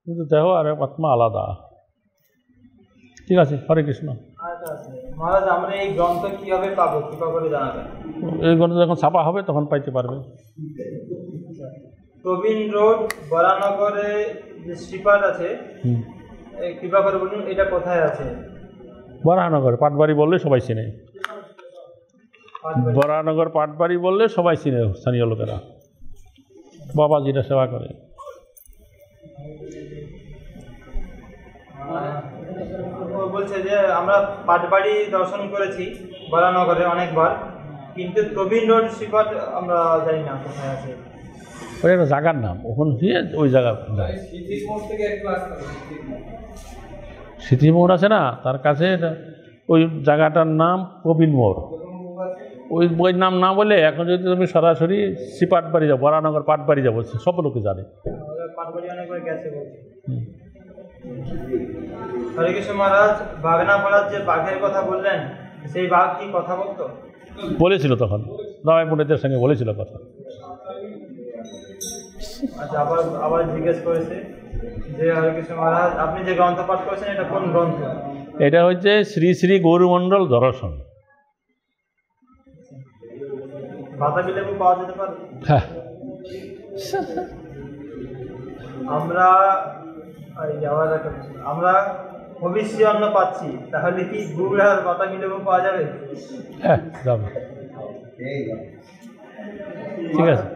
কিন্তু দেহ আর আত্মা আলাদা। ঠিক আছে, হরে কৃষ্ণ। মহারাজ আমরা এই গ্রন্থ কিভাবে পাবো, কৃপা করে জানাবেন। এই গ্রন্থ যখন ছাপা হবে তখন পাইতে পারবে। প্রবীণ রোড বরানগরে যে শ্রীপাদ আছে, কৃপা করে বলুন এটা কোথায় আছে? বরানগর পাটবাড়ি বললে সবাই চিনে। বরানগর পাটবাড়ি বললে সবাই চিনে, স্থানীয় লোকেরা, বাবাজিরা সেবা করে। বলছে যে আমরা পাটবাড়ি দর্শন করেছি বরানগরে অনেকবার, কিন্তু প্রবীণ রোড শ্রীপাদ আমরা জানি না কোথায় আছে। ওই একটা জায়গার নাম, ওখানে গিয়ে ওই জায়গা স্মৃতি মোড় আছে না, তার কাছে ওই জায়গাটার নাম প্রবীণ মোড়। ওই বইয়ের নাম না বলে এখন যদি তুমি সরাসরি শ্রীপাটবাড়ি যাও, বরানগর পাটবাড়ি যাবো, সব লোকে জানে। পাটবাড়ি অনেকবার গেছে বলছে। হরে কৃষ্ণ মহারাজ, বাগনাপাড়ার যে বাঘের কথা বললেন, সেই বাঘ কি কথা বলতো? বলেছিল তখন, রামাই পণ্ডিতের সঙ্গে বলেছিল কথা। আচ্ছা, আবার জিজ্ঞেস করেছে যে হরে কৃষ্ণ মহারাজ আপনি যে গ্রন্থ পাঠ করেছেন এটা কোন গ্রন্থ? এটা হচ্ছে শ্রী শ্রী গৌরমণ্ডল দর্শন। বাতাবি লেবু পাওয়া যেতে পারে? হ্যাঁ। আমরা ভবিষ্য অন্ন পাচ্ছি, তাহলে কি গুড় আর বাতাবি লেবু পাওয়া যাবে? হ্যাঁ যাবে, ঠিক আছে।